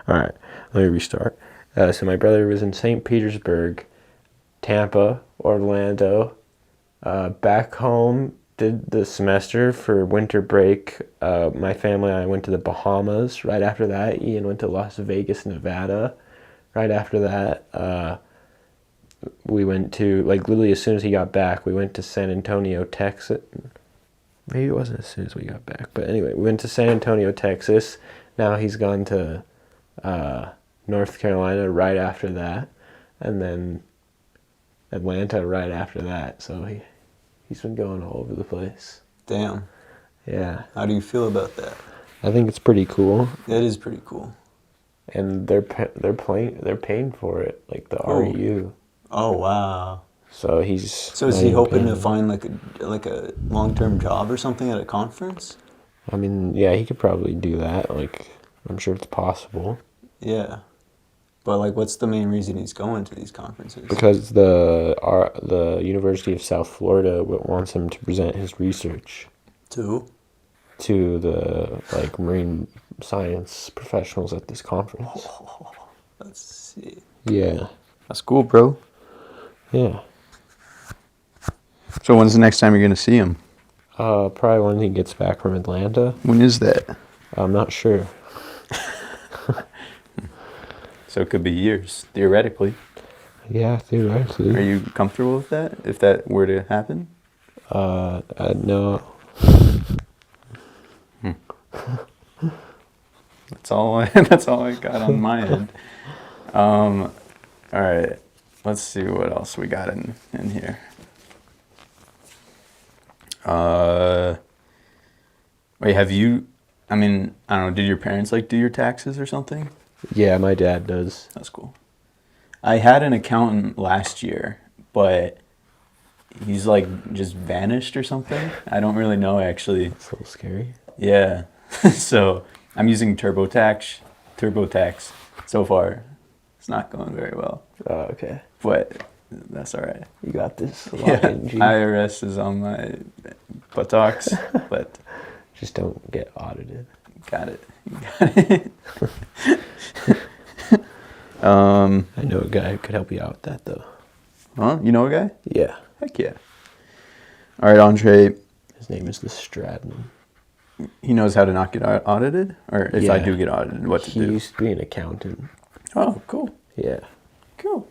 right, let me restart. So my brother was in St. Petersburg, Tampa, Orlando, back home, did the semester for winter break. My family and I went to the Bahamas. Right after that, Ian went to Las Vegas, Nevada. Right after that, we went to, like literally as soon as he got back, we went to San Antonio, Texas. Maybe it wasn't as soon as we got back. But anyway, we went to San Antonio, Texas. Now he's gone to North Carolina right after that. And then Atlanta right after that. So he's been going all over the place. Damn. Yeah. How do you feel about that? I think it's pretty cool. It is pretty cool. And they're paying for it, like the RU. Oh wow. So is he hoping to find like a long-term job or something at a conference? I mean, yeah, he could probably do that. Like, I'm sure it's possible. Yeah. But like, what's the main reason he's going to these conferences? Because the University of South Florida wants him to present his research. To who? To the like marine science professionals at this conference. Oh, let's see. Yeah. That's cool, bro. Yeah. So when's the next time you're gonna see him? Probably when he gets back from Atlanta. When is that? I'm not sure. So it could be years, theoretically. Yeah, theoretically. Are you comfortable with that, if that were to happen? No. That's all I got on my end. All right. Let's see what else we got in here. Wait, I don't know, did your parents do your taxes or something? Yeah, my dad does. That's cool. I had an accountant last year, but he's just vanished or something. I don't really know actually. That's a little scary. Yeah. So I'm using TurboTax. So far, it's not going very well. Oh, okay. But that's all right. You got this. Yeah. IRS is on my buttocks, but just don't get audited. Got it. You got it. I know a guy who could help you out with that, though. Huh? You know a guy? Yeah. Heck yeah. All right, Andre. His name is the Stratton. He knows how to not get audited? Or if I do get audited, what to do? He used to be an accountant. Oh, cool. Yeah. Cool.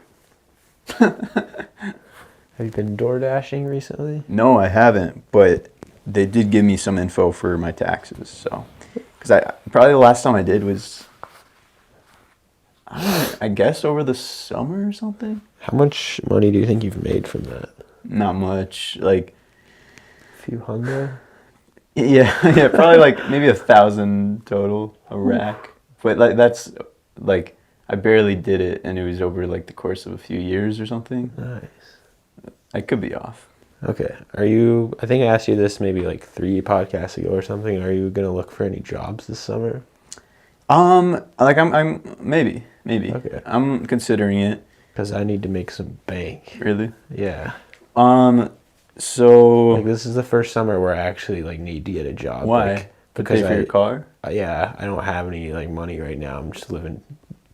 Have you been door dashing recently? No, I haven't, but they did give me some info for my taxes. So, because probably the last time I did was, I guess over the summer or something. How much money do you think you've made from that? Not much, like A few hundred? yeah, yeah, probably like maybe 1,000 total a rack. But like that's like I barely did it, and it was over like the course of a few years or something. Nice. I could be off. Okay. I think I asked you this maybe like 3 podcasts ago or something. Are you going to look for any jobs this summer? Like I'm maybe. Okay. I'm considering it. Because I need to make some bank. Really? Yeah. So Like this is the first summer where I actually like need to get a job. why? Like, To pay for your car? Yeah, I don't have any like money right now. I'm just living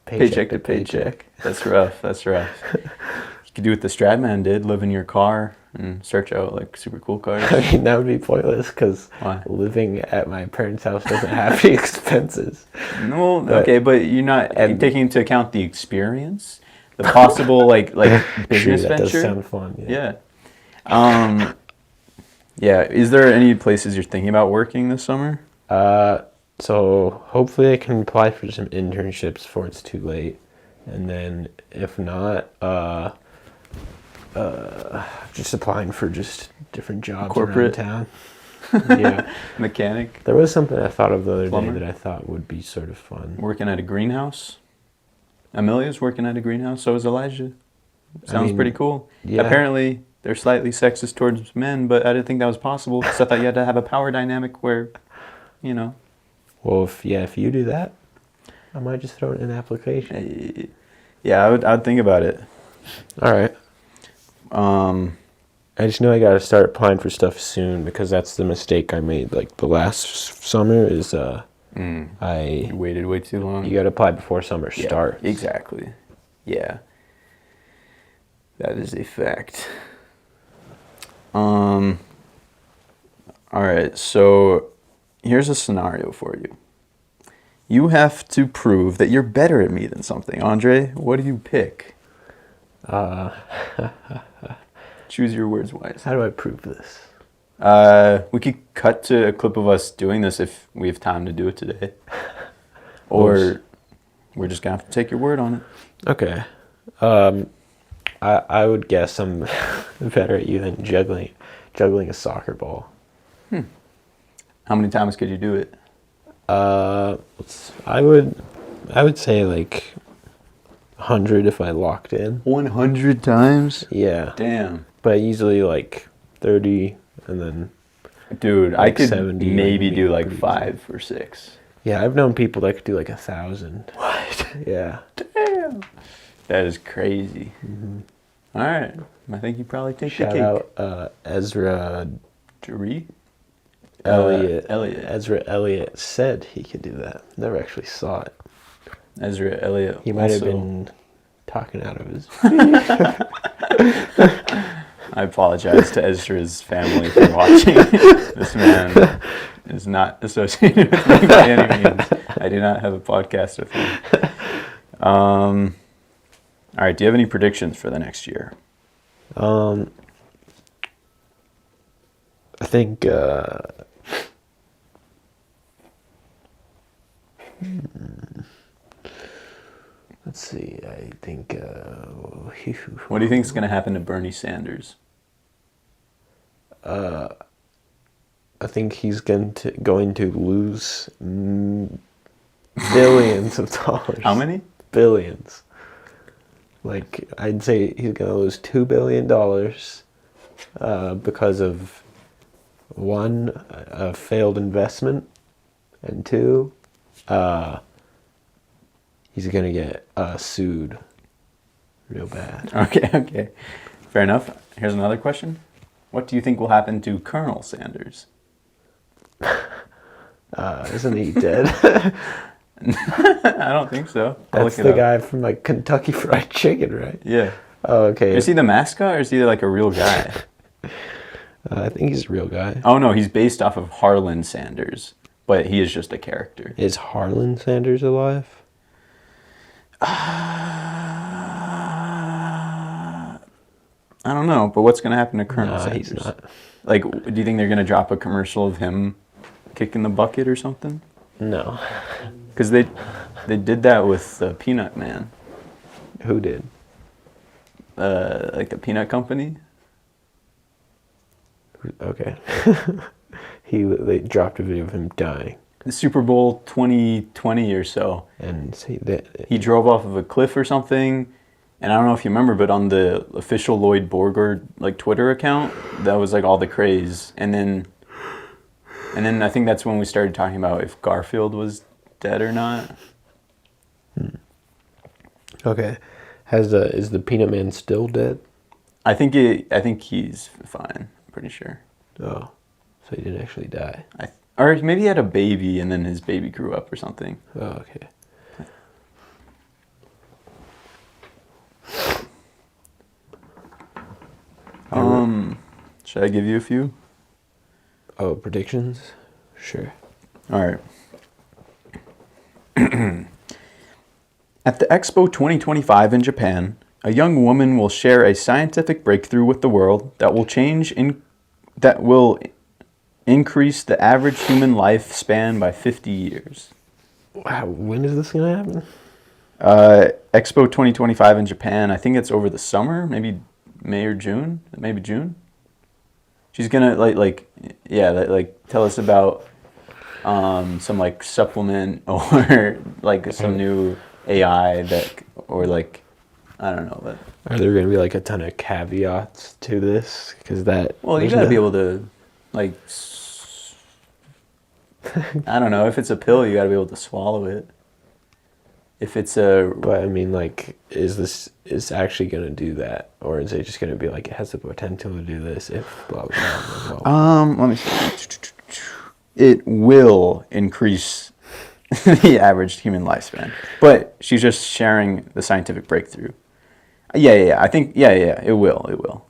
Paycheck to paycheck. That's rough. That's rough. You could do what the Stratman did, live in your car and search out like super cool cars. I mean, that would be pointless because Why? living at my parents' house doesn't have any expenses. No, But- okay, but you're taking into account the experience, the possible like business True, that does venture. sound fun. Yeah. Yeah. Is there any places you're thinking about working this summer? So hopefully I can apply for some internships before it's too late, and then if not, just applying for just different jobs Corporate? around town. Yeah, Mechanic, there was something I thought of the other Plumber? day that I thought would be sort of fun. working at a greenhouse. Amelia's working at a greenhouse. So is Elijah. Sounds mean, pretty cool. yeah. Apparently, they're slightly sexist towards men, but I didn't think that was possible because I thought you had to have a power dynamic where, you know. Well, if you do that, I might just throw in an application. Yeah, I'd think about it. All right. I just know I got to start applying for stuff soon because that's the mistake I made. Like the last summer is You waited way too long. you got to apply before summer Yeah, starts. Exactly. Yeah. That is a fact. All right, so here's a scenario for you. You have to prove that you're better at me than something. Andre, what do you pick? Choose your words wisely. How do I prove this? We could cut to a clip of us doing this if we have time to do it today. Or we're just going to have to take your word on it. Okay. I would guess I'm better at you than juggling a soccer ball. How many times could you do it? I would say like 100 if I locked in. 100 times? Yeah. Damn. But usually like 30 and then Dude, I Like could 70 maybe would be do like pretty 5 or 6. yeah, I've known people that could do like 1,000. What? Yeah. Damn. That is crazy. All right. I think you probably take Shout the cake. out Ezra Dree? Elliott. Elliott. Ezra Elliott said he could do that. Never actually saw it. Ezra Elliott. He might have also- been talking out of his. I apologize to Ezra's family for watching. This man is not associated with me by any means. I do not have a podcast with him. All right. Do you have any predictions for the next year? I think let's see. I think What do you think is going to happen to Bernie Sanders? I think he's going to lose billions of dollars. How many? Billions. Like I'd say he's going to lose $2 billion because of one, a failed investment, and two, he's going to get sued real bad. Okay. Fair enough. Here's another question. What do you think will happen to Colonel Sanders? Isn't he dead? I don't think so. I'll That's look it the up. guy from like Kentucky Fried Chicken, right? Yeah. Oh, okay. Is he the mascot or is he like a real guy? I think he's a real guy. Oh no, he's based off of Harlan Sanders, but he is just a character. Is Harlan Sanders alive? I I don't know, but what's going to happen to Colonel Nah, Sanders? he's not. Like, do you think they're going to drop a commercial of him kicking the bucket or something? No. Because they did that with Peanut Man. Who did? Like the peanut company. Okay. They dropped a video of him dying. The Super Bowl 2020 or so. And He drove off of a cliff or something. And I don't know if you remember, but on the official Lloyd Borgard like Twitter account, that was like all the craze. And then I think that's when we started talking about if Garfield was dead or not. Okay. Is the Peanut Man still dead? I think he's fine. I'm pretty sure. Oh, so he didn't actually die. Or maybe he had a baby and then his baby grew up or something. Oh, okay. Should I give you a few? Oh, predictions? Sure. All right. At the Expo 2025 in Japan, a young woman will share a scientific breakthrough with the world that will increase the average human lifespan by 50 years. Wow, when is this gonna happen? Expo 2025 in Japan, I think it's over the summer, maybe May or June, maybe June. She's gonna tell us about some like supplement or like some new AI or like I don't know. But Are there gonna be like a ton of caveats to this? Because you gotta be able to like I don't know, if it's a pill, you gotta be able to swallow it. If it's But I mean, like, is actually gonna do that, or is it just gonna be like it has the potential to do this if blah blah blah? Blah. Let me see. It will increase the average human lifespan, but she's just sharing the scientific breakthrough. Yeah. I think it will.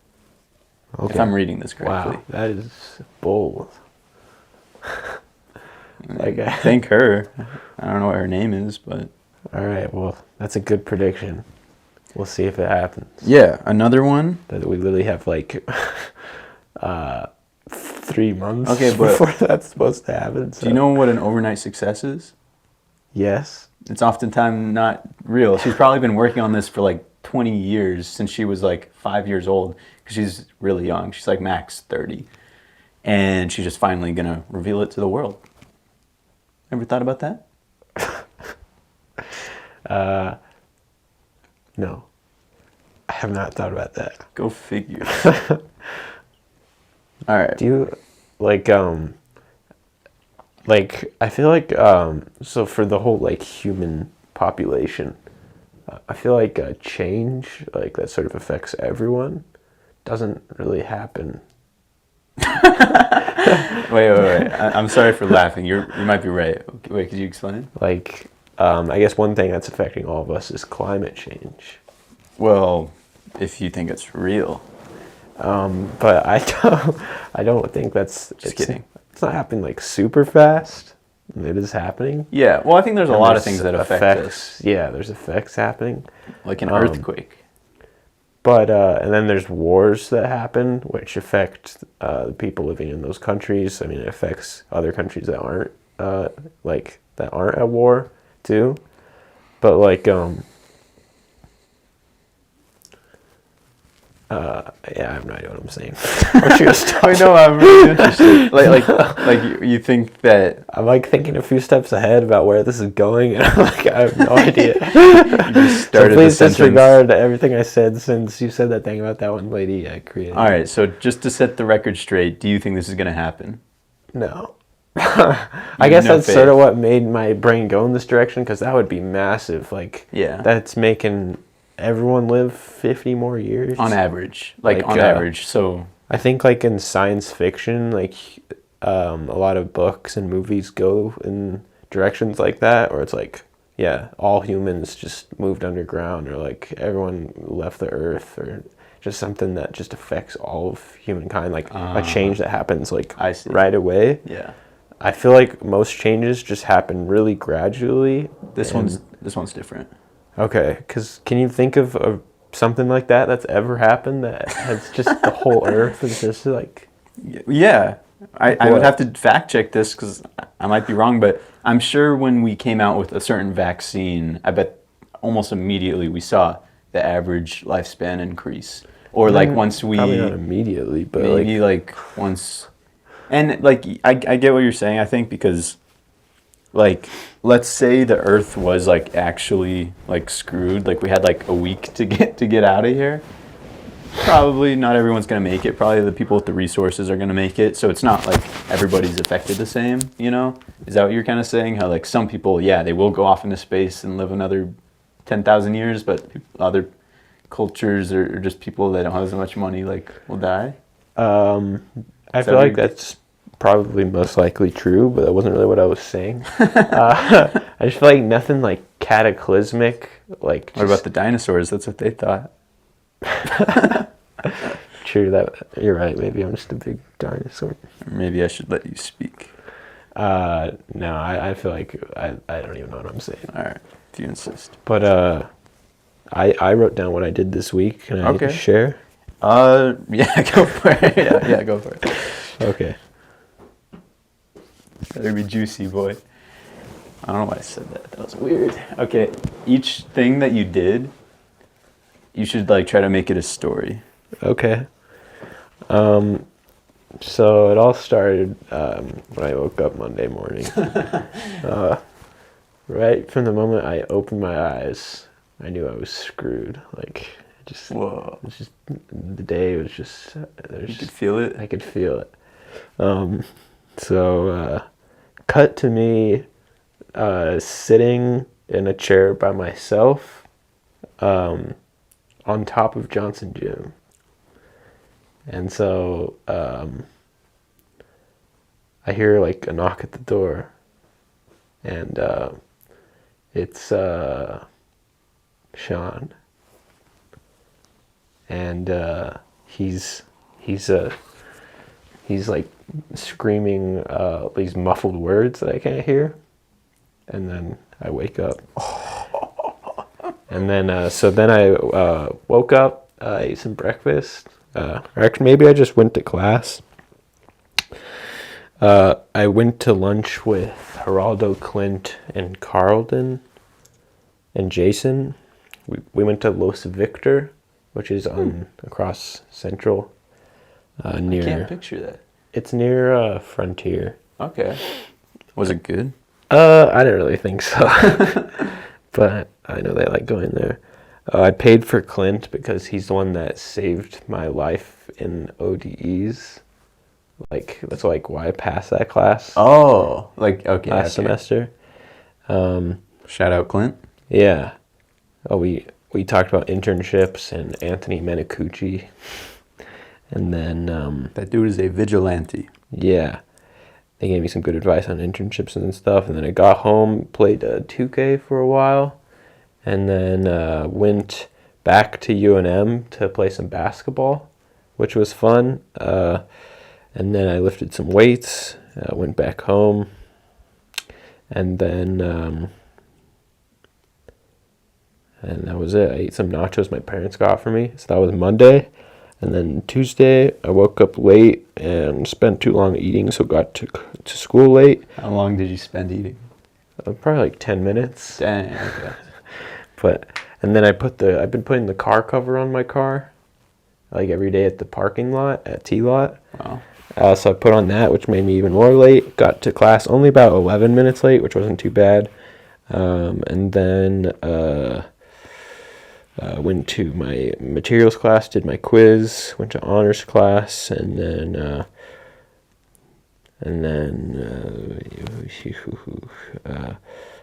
Okay. If I'm reading this correctly. Wow, that is bold. Thank her. I don't know what her name is, but. All right, well, that's a good prediction. We'll see if it happens. Yeah, another one. That we literally have like 3 months but before that's supposed to happen. So. Do you know what an overnight success is? Yes. It's oftentimes not real. She's probably been working on this for like 20 years since she was like 5 years old because she's really young. She's like max 30. And she's just finally going to reveal it to the world. Ever thought about that? No, I have not thought about that. Go figure. All right. Do you I feel like so for the whole like human population, I feel like a change like that sort of affects everyone doesn't really happen. Wait. I'm sorry for laughing. You might be right. Wait, could you explain? Like, I guess one thing that's affecting all of us is climate change. Well, if you think it's real. But I don't think that's... Just kidding. It's not happening like super fast. It is happening. Yeah, well, I think there's a lot of things that affect us. Yeah, there's effects happening. Like an earthquake. But, and then there's wars that happen, which affect the people living in those countries. I mean, it affects other countries that aren't, that aren't at war, too. But, like, yeah, I have no idea what I'm saying. What you I know, I'm really interested. Like you think that... I'm, like, thinking a few steps ahead about where this is going, and I'm like, I have no idea. You just started so please disregard everything I said since you said that thing about that one lady I created. All right, so just to set the record straight, do you think this is going to happen? No. I guess that's sort of what made my brain go in this direction, because that would be massive. Like, yeah, that's making everyone live 50 more years on average. On average. So I think like in science fiction, like a lot of books and movies go in directions like that, or it's like, yeah, all humans just moved underground, or like everyone left the earth, or just something that just affects all of humankind, like a change that happens like right away. Yeah. I feel like most changes just happen really gradually. This one's different. Okay, because can you think of a something like that's ever happened that has just the whole earth is just like... Yeah. I would have to fact check this because I might be wrong, but I'm sure when we came out with a certain vaccine, I bet almost immediately we saw the average lifespan increase. Or like once we... Probably not immediately, but maybe like once... And like, I get what you're saying, I think, because like, let's say the earth was like actually like screwed, like we had like a week to get out of here. Probably not everyone's going to make it. Probably the people with the resources are going to make it. So it's not like everybody's affected the same, you know? Is that what you're kind of saying? How like some people, yeah, they will go off into space and live another 10,000 years, but other cultures or just people that don't have as much money, like, will die? I feel like that's probably most likely true, but that wasn't really what I was saying. I just feel like nothing like cataclysmic. Like, what about the dinosaurs? That's what they thought. True, that you're right. Maybe I'm just a big dinosaur. Or maybe I should let you speak. No, I feel like I don't even know what I'm saying. All right, if you insist. But I wrote down what I did this week. Can I share? Yeah, go for it. Yeah, go for it. Okay. Better be juicy, boy. I don't know why I said that. That was weird. Okay, each thing that you did, you should like try to make it a story. Okay. So it all started when I woke up Monday morning. Right from the moment I opened my eyes, I knew I was screwed. Like, Whoa. It was just, the day was just... You could feel it? I could feel it. So, cut to me sitting in a chair by myself on top of Johnson Gym. And so I hear like a knock at the door, and it's Sean, and he's like screaming these muffled words that I can't hear, and then I wake up. And then so then I woke up, ate some breakfast. Or actually, maybe I just went to class. I went to lunch with Geraldo, Clint, and Carlton, and Jason. We went to Los Victor, which is on across Central. Near. I can't picture that. It's near Frontier. Okay. Was it good? I didn't really think so, but I know they like going there. I paid for Clint because he's the one that saved my life in ODEs. Like, that's like why I passed that class. Oh, like, okay. Last semester. Shout out Clint. Yeah. Oh, we talked about internships and Anthony Menicucci. And then... that dude is a vigilante. Yeah. They gave me some good advice on internships and stuff. And then I got home, played 2K for a while. And then went back to UNM to play some basketball, which was fun. And then I lifted some weights, went back home. And then, and that was it. I ate some nachos my parents got for me. So that was Monday. And then Tuesday, I woke up late and spent too long eating, so got to school late. How long did you spend eating? Probably like 10 minutes. Dang, okay. And then I've been putting the car cover on my car, like every day at the parking lot, at T-Lot. Wow. So I put on that, which made me even more late. Got to class only about 11 minutes late, which wasn't too bad. And then went to my materials class, did my quiz, went to honors class, and then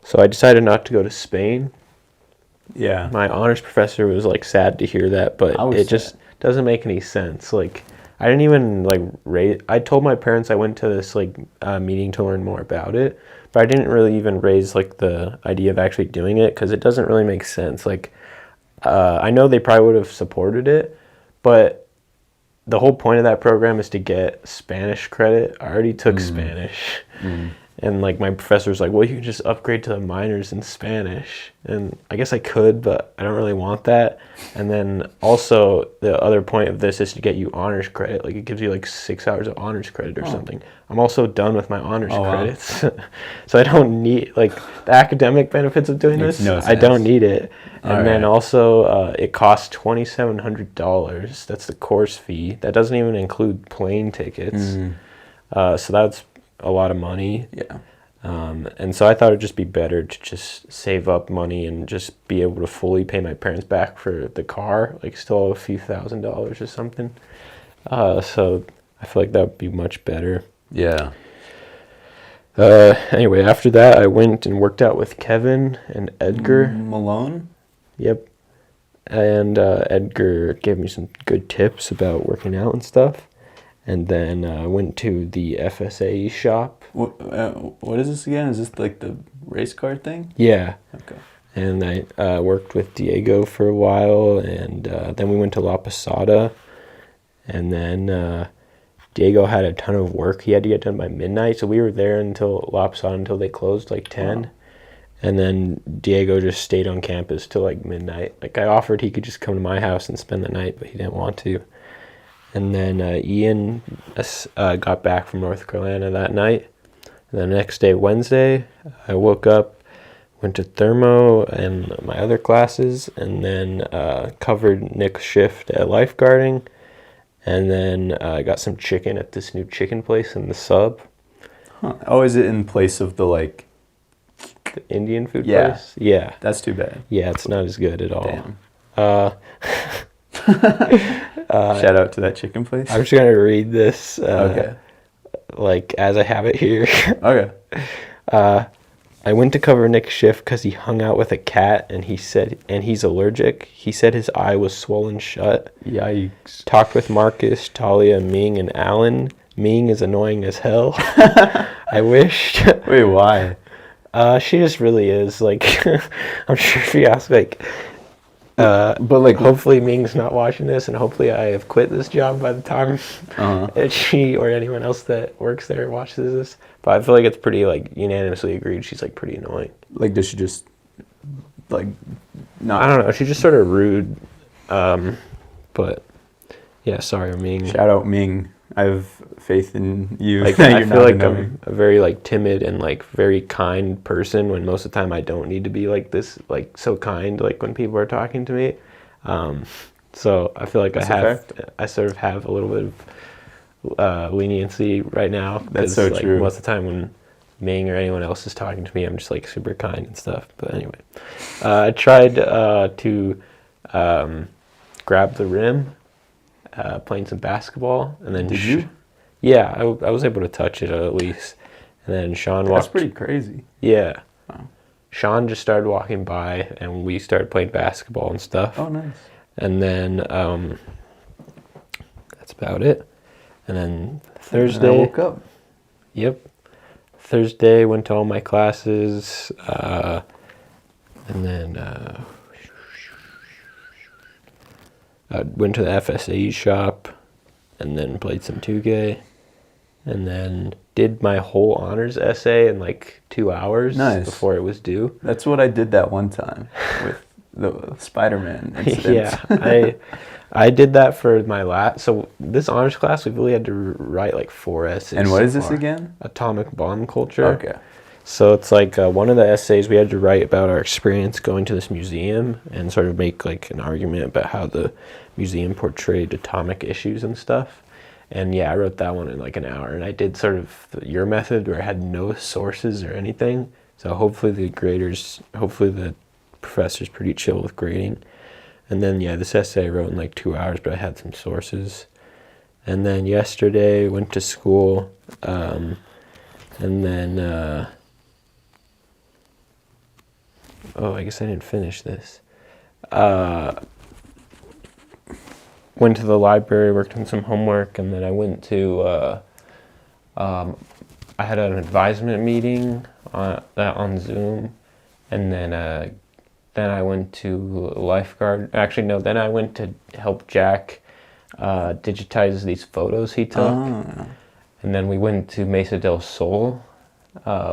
so I decided not to go to Spain. Yeah. My honors professor was like sad to hear that, but it just doesn't make any sense. Like, I didn't even like I told my parents I went to this like meeting to learn more about it, but I didn't really even raise like the idea of actually doing it because it doesn't really make sense. Like, I know they probably would have supported it, but the whole point of that program is to get Spanish credit. I already took Spanish, And like my professor was like, well, you can just upgrade to the minors in Spanish. And I guess I could, but I don't really want that. And then also the other point of this is to get you honors credit. Like it gives you like 6 hours of honors credit or something. I'm also done with my honors credits. So I don't need like the academic benefits of doing this. No sense. I don't need it. And then right. also it costs $2,700. That's the course fee. That doesn't even include plane tickets. So that's a lot of money. Yeah. And so I thought it'd just be better to just save up money and just be able to fully pay my parents back for the car, like still a few $1,000s or something. So I feel like that would be much better. Yeah. Anyway, after that, I went and worked out with Kevin and Edgar. Malone? Yep. And Edgar gave me some good tips about working out and stuff. And then I went to the FSAE shop. What is this again? Is this like the race car thing? Yeah. Okay. And I worked with Diego for a while, and then we went to La Posada. And then Diego had a ton of work he had to get done by midnight, so we were there until La Posada until they closed like 10. Wow. And then Diego just stayed on campus till like midnight. Like I offered he could just come to my house and spend the night, but he didn't want to. And then Ian got back from North Carolina that night. And the next day, Wednesday, I woke up, went to thermo and my other classes, and then covered Nick's shift at lifeguarding. And then I got some chicken at this new chicken place in the sub. Huh. Oh, is it in place of the like... The Indian food place? Yeah. That's too bad. Yeah, it's not as good at all. Damn. Shout out to that chicken place. I'm just going to read this. Okay. Like, as I have it here. Okay. I went to cover Nick's shift because he hung out with a cat, and he's allergic. He said his eye was swollen shut. Yikes. Talked with Marcus, Talia, Ming, and Alan. Ming is annoying as hell. I wished. Wait, why? She just really is. Like, I'm sure if you ask, like... but like, hopefully Ming's not watching this, and hopefully I have quit this job by the time that she or anyone else that works there watches this. But I feel like it's pretty like unanimously agreed she's like pretty annoying. Like, does she just like not? I don't know. She's just sort of rude. But yeah, sorry, Ming. Shout out Ming. I have faith in you. Like I feel like I'm a very like timid and like very kind person when most of the time I don't need to be like this, like so kind, like when people are talking to me. So I feel like I sort of have a little bit of leniency right now. That's so like, true. Most of the time when Ming or anyone else is talking to me, I'm just like super kind and stuff. But anyway, I tried to grab the rim. Playing some basketball, and then did you? Yeah, I was able to touch it at least, and then Sean walked. That's pretty crazy. Yeah. Wow. Sean just started walking by, and we started playing basketball and stuff. Oh, nice. And then that's about it. And then Thursday. And I woke up. Yep. Thursday went to all my classes, and then. I went to the FSAE shop, and then played some 2K, and then did my whole honors essay in like 2 hours before it was due. That's what I did that one time with the Spider-Man incident. Yeah, I did that for my last. So this honors class, we really had to write like 4 essays. And what is this again? Atomic bomb culture. Okay. So it's like one of the essays we had to write about our experience going to this museum and sort of make like an argument about how the museum portrayed atomic issues and stuff. And yeah, I wrote that one in like an hour, and I did sort of your method where I had no sources or anything. So hopefully the professor's pretty chill with grading. And then yeah, this essay I wrote in like 2 hours, but I had some sources. And then yesterday went to school, and then I guess I didn't finish this. Went to the library, worked on some homework, and then I went to, I had an advisement meeting on Zoom, and then I went to lifeguard. Actually, no, then I went to help Jack digitize these photos he took. Oh. And then we went to Mesa del Sol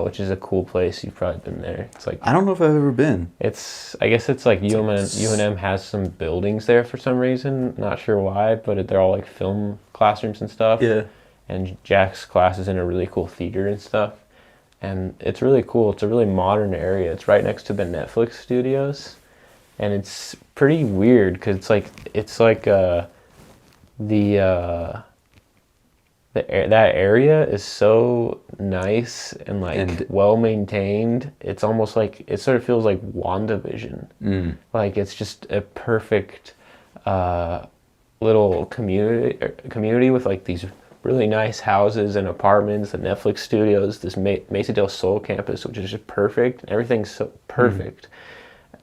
which is a cool place. You've probably been there. It's like I don't know if I've ever been. I guess it's like UNM has some buildings there for some reason. Not sure why, but they're all like film classrooms and stuff. Yeah. And Jack's class is in a really cool theater and stuff. And it's really cool. It's a really modern area. It's right next to the Netflix studios. And it's pretty weird because it's like that area is so nice and well maintained. It's almost like it sort of feels like WandaVision. Like it's just a perfect little community with like these really nice houses and apartments, the Netflix studios, this Mesa del Sol campus, which is just perfect. Everything's so perfect.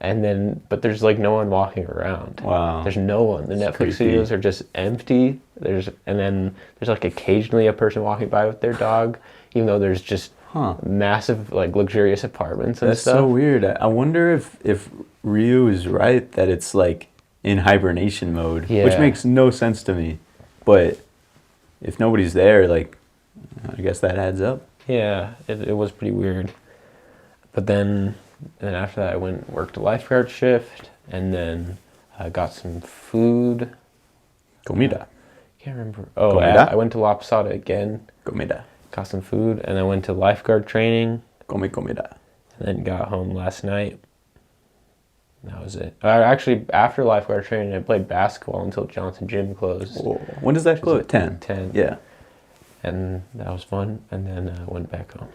And then, but there's like no one walking around. Wow. There's no one. The Netflix studios are just empty. And then there's like occasionally a person walking by with their dog, even though there's just massive, like luxurious apartments and stuff. That's so weird. I wonder if Ryu is right that it's like in hibernation mode, which makes no sense to me. But if nobody's there, like, I guess that adds up. Yeah, it was pretty weird. But then after that, I went and worked a lifeguard shift, and then I got some food. Comida. Can't remember. Oh, Comida? I went to La Posada again. Comida. Got some food, and I went to lifeguard training. Comida. And then got home last night. That was it. Actually, after lifeguard training, I played basketball until Johnson Gym closed. Whoa. When does that close? 10. 10. Yeah. And that was fun, and then I went back home.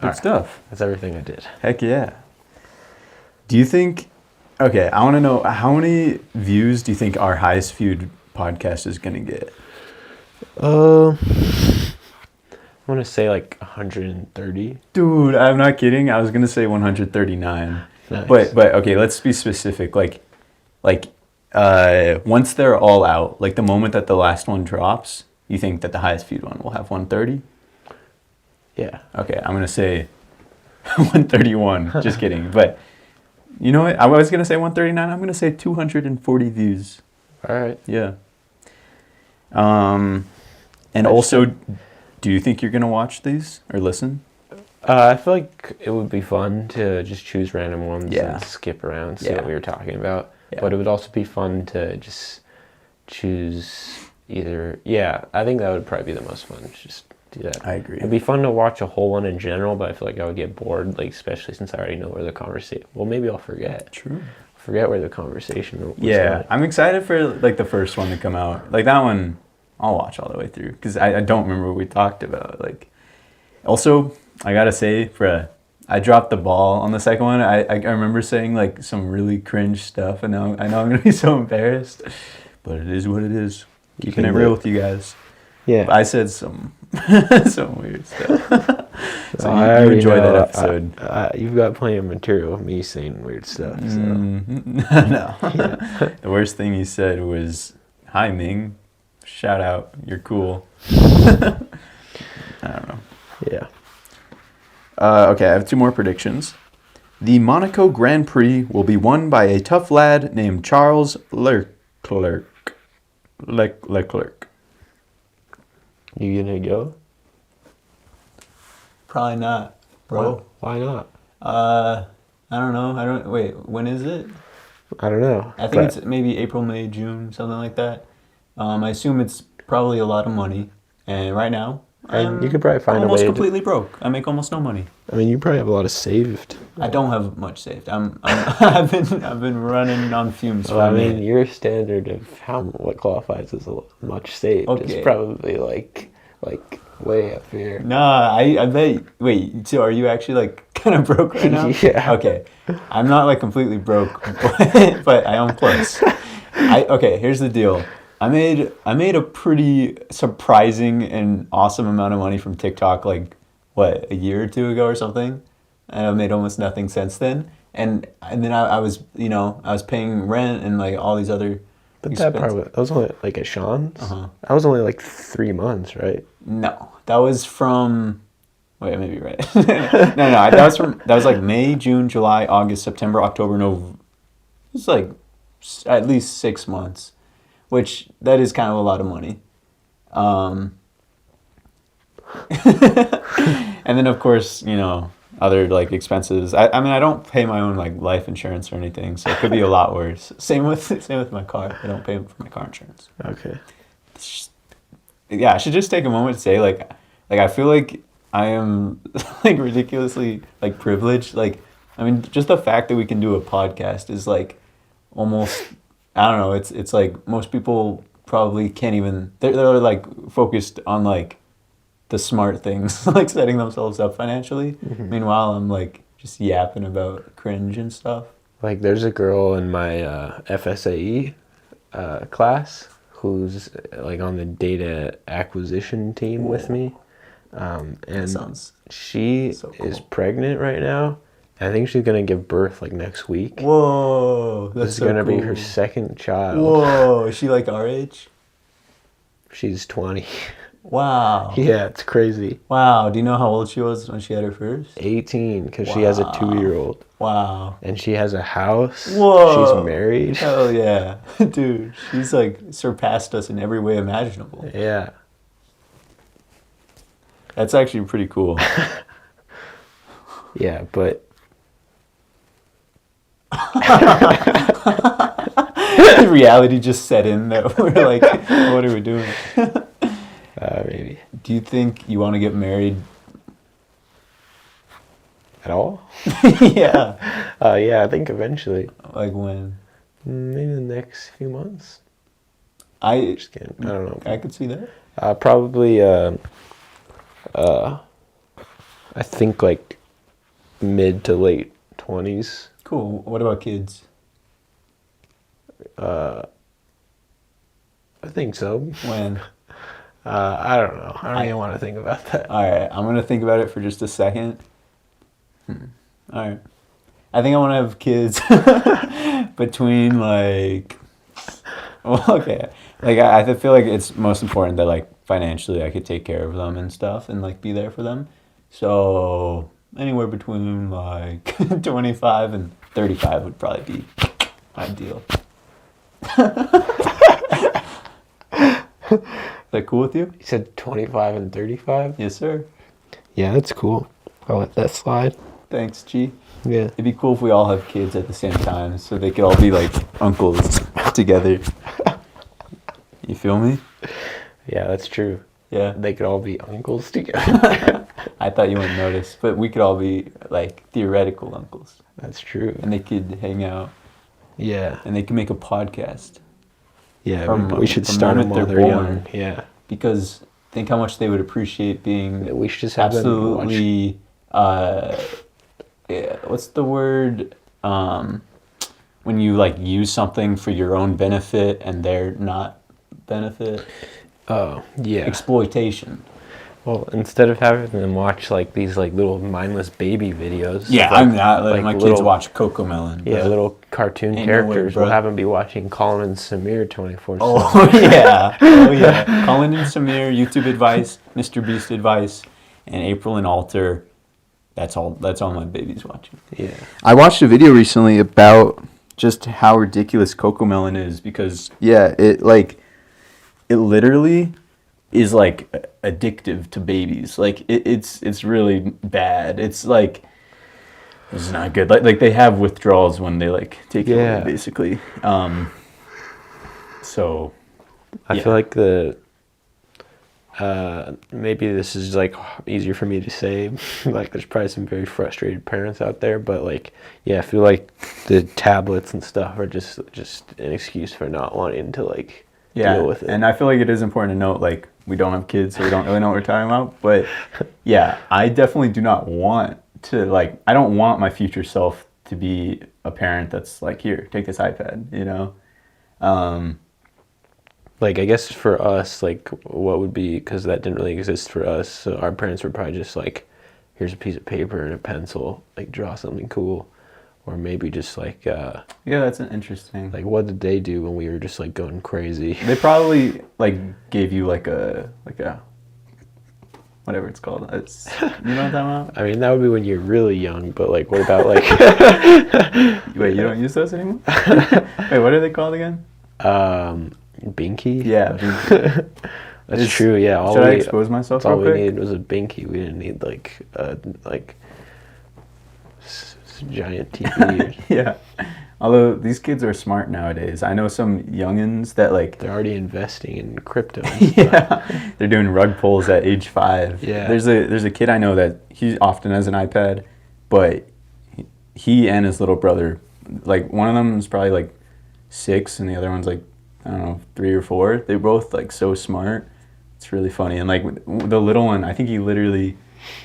Good stuff. That's everything I did. Heck yeah. Do you think, okay, I want to know, how many views do you think our highest viewed podcast is going to get? I want to say like 130. Dude, I'm not kidding. I was going to say 139. Nice. But okay, let's be specific. Like once they're all out, like the moment that the last one drops, you think that the highest viewed one will have 130? Yeah. Okay, I'm going to say 131. Just kidding. But you know what? I was going to say 139. I'm going to say 240 views. All right. Yeah. And also, do you think you're going to watch these or listen? I feel like it would be fun to just choose random ones Yeah. and skip around, see what we were talking about. Yeah. But it would also be fun to just choose either. Yeah, I think that would probably be the most fun. Just do that. I agree. It'd be fun to watch a whole one in general, but I feel like I would get bored, like especially since I already know where the conversation. Well, maybe I'll forget. True. Forget where the conversation was. Yeah, at. I'm excited for like the first one to come out. Like that one, I'll watch all the way through because I don't remember what we talked about. Like, also, I gotta say, I dropped the ball on the second one. I remember saying like some really cringe stuff, and now I know I'm gonna be so embarrassed. But it is what it is. Keeping it real with you guys. Yeah. But I said some weird stuff. So you enjoy that episode. You've got plenty of material of me saying weird stuff. So. No. The worst thing you said was, "Hi Ming, shout out, you're cool." I don't know. Yeah. Okay, I have two more predictions. The Monaco Grand Prix will be won by a tough lad named Charles Leclerc. You gonna go? Probably not, bro. Why not? I don't know. Wait, when is it? I don't know. I think it's maybe April, May, June, something like that. I assume it's probably a lot of money. And right now, And you could probably find a way almost completely broke. I make almost no money. I mean, you probably have a lot of saved. I don't have much saved. I've been running on fumes. Well, I mean, your standard of what qualifies as much saved is probably like way up here. Nah, I bet. Wait, so are you actually like kind of broke right now? Yeah. Okay, I'm not like completely broke, but I am close. Okay, here's the deal. I made a pretty surprising and awesome amount of money from TikTok, like what, a year or two ago or something, and I've made almost nothing since then. And then I was paying rent and like all these other. But that was only like at Sean's. That was only like 3 months, right? No, that was from. Wait, I may be right. No, that was like May, June, July, August, September, October, November. It's like at least 6 months, which that is kind of a lot of money. And And then of course, other like expenses. I mean, I don't pay my own like life insurance or anything, so it could be a lot worse. Same with my car. I don't pay for my car insurance. Okay. Yeah, I should just take a moment to say like I feel like I am like ridiculously like privileged. Like, I mean, just the fact that we can do a podcast is like almost, I don't know. It's like most people probably can't even. They're like focused on like the smart things, like setting themselves up financially. Mm-hmm. Meanwhile, I'm like just yapping about cringe and stuff. Like, there's a girl in my FSAE class who's like on the data acquisition team with me, and she so cool. is pregnant right now. I think she's gonna give birth like next week. Whoa, that's This is so gonna cool. be her second child. Whoa, is she like our age? She's 20. Wow. Yeah, it's crazy. Wow. Do you know how old she was when she had her first? 18, because she has a 2-year-old. Wow. And she has a house. Whoa. She's married. Hell yeah. Dude, she's like surpassed us in every way imaginable. Yeah. That's actually pretty cool. Yeah, but reality just set in that we're like, what are we doing? maybe. Do you think you want to get married? At all? Yeah. Yeah, I think eventually. Like when? Maybe the next few months. I Just kidding. I don't know. I could see that. Probably, I think like mid to late 20s. Cool. What about kids? I think so. When? I don't know. I don't even want to think about that. All right, I'm gonna think about it for just a second. All right, I think I want to have kids between like, well, okay, like I feel like it's most important that like financially I could take care of them and stuff and like be there for them. So anywhere between like 25 and 35 would probably be ideal. Is that cool with you? You said 25 and 35? Yes, sir. Yeah, that's cool. I'll let that slide. Thanks, G. Yeah. It'd be cool if we all have kids at the same time so they could all be like uncles together. You feel me? Yeah, that's true. Yeah. They could all be uncles together. I thought you wouldn't notice, but we could all be like theoretical uncles. That's true. And they could hang out Yeah. and they could make a podcast. Yeah, From- we should from start them moment while they're they're born. young. Yeah. Because think how much they would appreciate being We should just have them watch. absolutely what's the word when you like use something for your own benefit and they're not benefit? Oh, yeah. Exploitation. Well, instead of having them watch like these like little mindless baby videos. Yeah, like, I'm not letting like my kids little- watch Cocomelon. Yeah, but- little cartoon Ain't no way, characters. bro. We'll have them be watching Colin and Samir 24/7. Oh yeah, oh yeah. Colin and Samir, YouTube advice, Mr. Beast advice, and April and Alter. That's all my baby's watching. Yeah. I watched a video recently about just how ridiculous Cocomelon is because it literally is like addictive to babies. Like it's really bad. It's like it's not good. Like they have withdrawals when they like take it away, basically. So I feel like maybe this is like easier for me to say. Like there's probably some very frustrated parents out there, but like I feel like the tablets and stuff are just an excuse for not wanting to like deal with it. And I feel like it is important to note like we don't have kids, so we don't really know what we're talking about. But yeah, I definitely do not want to like. I don't want my future self to be a parent that's like, here, take this iPad. You know. Like, I guess for us, like, what would be, because that didn't really exist for us, so our parents were probably just like, here's a piece of paper and a pencil, like, draw something cool. Or maybe just like... yeah, that's an interesting... Like, what did they do when we were just, like, going crazy? They probably, like, gave you, like a... Whatever it's called. It's, you know what I'm talking about? I mean, that would be when you're really young, but, like, what about, like... Wait, you don't use those anymore? Wait, what are they called again? Binky? Yeah. That's true. Yeah. Should I expose myself real all we quick? needed was a binky. We didn't need like giant TV. Yeah. Although these kids are smart nowadays. I know some youngins that like They're already investing in crypto. And stuff. yeah, they're doing rug pulls at age 5. Yeah. There's a kid I know that he often has an iPad, but he and his little brother, like one of them is probably like 6 and the other one's like, I don't know, 3 or 4. They're both like so smart. It's really funny. And like the little one, I think he literally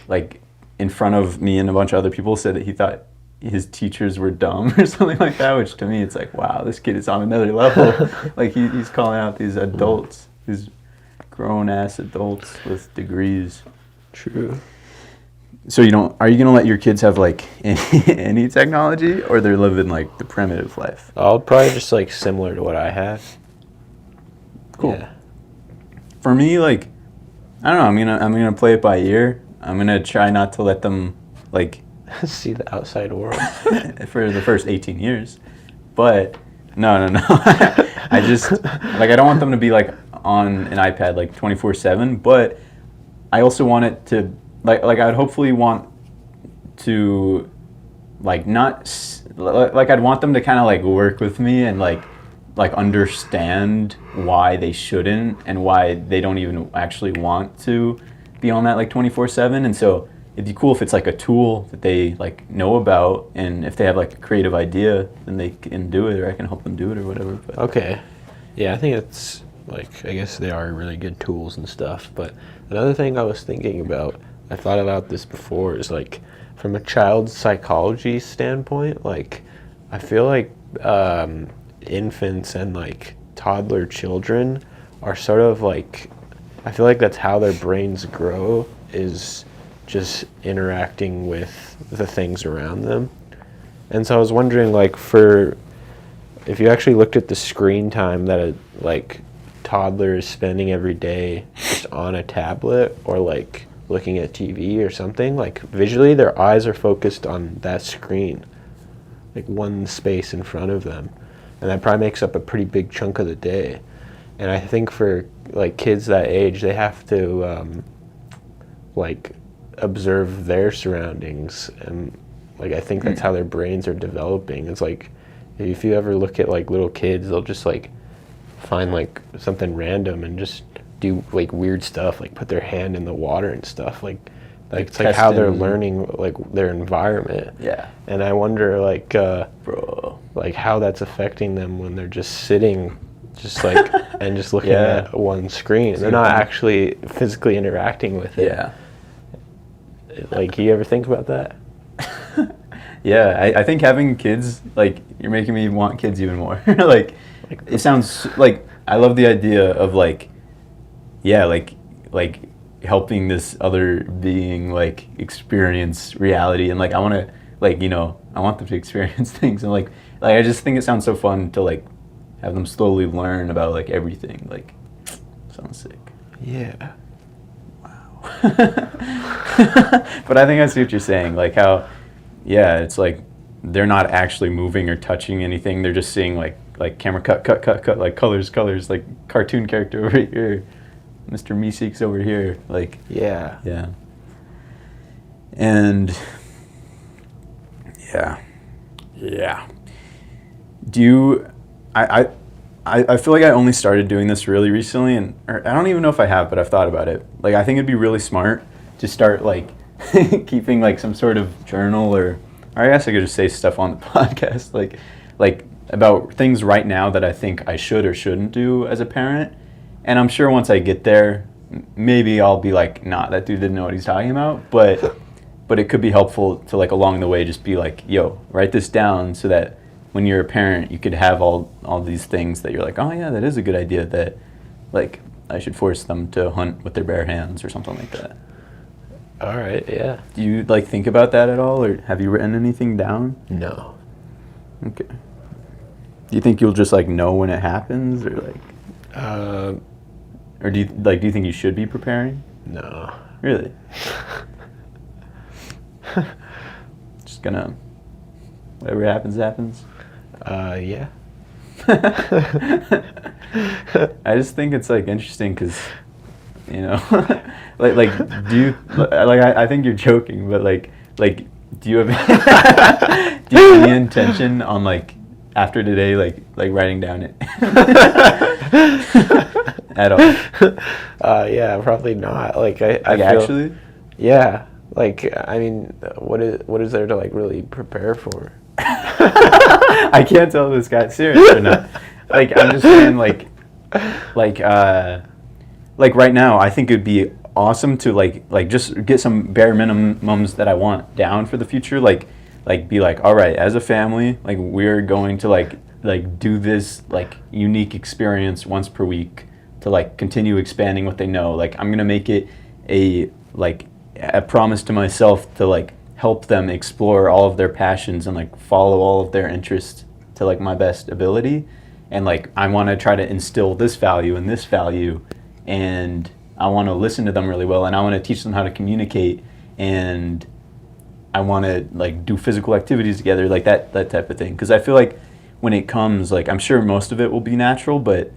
like in front of me and a bunch of other people said that he thought his teachers were dumb or something like that, which to me it's like, wow, this kid is on another level. Like he's calling out these adults, these grown ass adults with degrees. True. So are you gonna let your kids have like any technology, or they're living like the primitive life? I'll probably just like similar to what I have. Cool. Yeah. For me, like, I don't know, I'm gonna play it by ear. I'm gonna try not to let them like See the outside world. for the first 18 years. But no. I just like I don't want them to be like on an iPad like 24/7, but I also want it to like I'd hopefully want to like like I'd want them to kind of like work with me and like understand why they shouldn't and why they don't even actually want to be on that like 24/7. And so it'd be cool if it's like a tool that they like know about, and if they have like a creative idea, then they can do it, or I can help them do it or whatever. But Okay. Yeah, I think it's like, I guess they are really good tools and stuff. But another thing I was thinking about, I thought about this before, is like from a child's psychology standpoint, like I feel like infants and like toddler children are sort of like, I feel like that's how their brains grow, is just interacting with the things around them. And so I was wondering, like, if you actually looked at the screen time that a like toddler is spending every day just on a tablet or like looking at TV or something, like visually their eyes are focused on that screen, like one space in front of them, and that probably makes up a pretty big chunk of the day. And I think for like kids that age, they have to like observe their surroundings, and like I think that's how their brains are developing. It's like if you ever look at like little kids, they'll just like find like something random and just do like weird stuff, like put their hand in the water and stuff, like it's like how they're learning like their environment. yeah, And I wonder like bro, like how that's affecting them when they're just sitting just like and just looking at one screen. They're not actually physically interacting with it. yeah. Like, you ever think about that? Yeah, I think having kids, like, you're making me want kids even more. like, it sounds like I love the idea of like, yeah, like helping this other being like experience reality, and like I want to like I want them to experience things, and like I just think it sounds so fun to like have them slowly learn about like everything. Like, sounds sick. Yeah. But I think I see what you're saying, like how, yeah, it's like they're not actually moving or touching anything. They're just seeing like camera cut, like colors, like cartoon character over here, Mr. Meeseeks over here, like Yeah. yeah. And yeah. Do you? I feel like I only started doing this really recently, or I don't even know if I have, but I've thought about it. Like, I think it'd be really smart to start like keeping like some sort of journal, or I guess I could just say stuff on the podcast, like about things right now that I think I should or shouldn't do as a parent. And I'm sure once I get there, maybe I'll be like, nah, that dude didn't know what he's talking about. But it could be helpful to like along the way just be like, yo, write this down, so that when you're a parent, you could have all these things that you're like, oh yeah, that is a good idea, that like I should force them to hunt with their bare hands or something like that. All right, yeah. Do you like think about that at all, or have you written anything down? No. Okay. Do you think you'll just like know when it happens, or like, or do you think you should be preparing? No. Really? Just gonna, whatever happens. Yeah. I just think it's like interesting because You know, like do you like? I think you're joking, but like do you have do you have any intention on like after today like writing down it at all? Yeah, probably not. Like I Like feel, actually? yeah. Like I mean, what is there to like really prepare for? I can't tell if this guy's serious or not. Like I'm just saying like right now I think it'd be awesome to like just get some bare minimums that I want down for the future. Like be like, all right, as a family, like we're going to like do this like unique experience once per week to like continue expanding what they know. Like I'm gonna make it a promise to myself to like help them explore all of their passions and like follow all of their interests to like my best ability. And like I want to try to instill this value and this value, and I want to listen to them really well, and I want to teach them how to communicate, and I want to like do physical activities together, like that type of thing. Because I feel like when it comes, like I'm sure most of it will be natural, but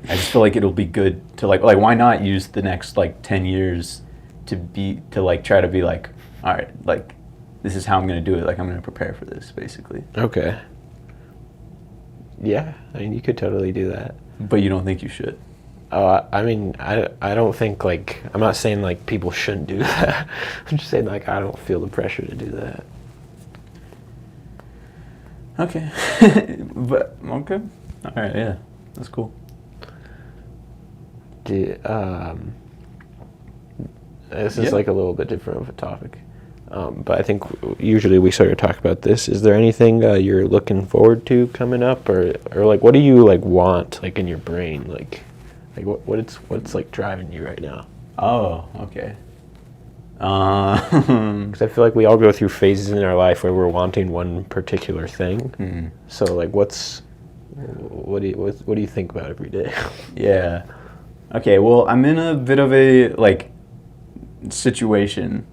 I just feel like it'll be good to like why not use the next like 10 years to like try to be like, all right, like this is how I'm gonna do it. Like I'm gonna prepare for this, basically. Okay. Yeah, I mean, you could totally do that. But you don't think you should? I mean, I don't think, like, I'm not saying, like, people shouldn't do that. I'm just saying, like, I don't feel the pressure to do that. Okay. But, okay. All right, yeah. That's cool. This is, Yeah. like, a little bit different of a topic. But I think usually we sort of talk about this. Is there anything you're looking forward to coming up? Or like, what do you, like, want, like, in your brain? Like what's like driving you right now? Oh, okay. Because I feel like we all go through phases in our life where we're wanting one particular thing. So like, what do you think about every day? Yeah. Okay, well, I'm in a bit of a, like, situation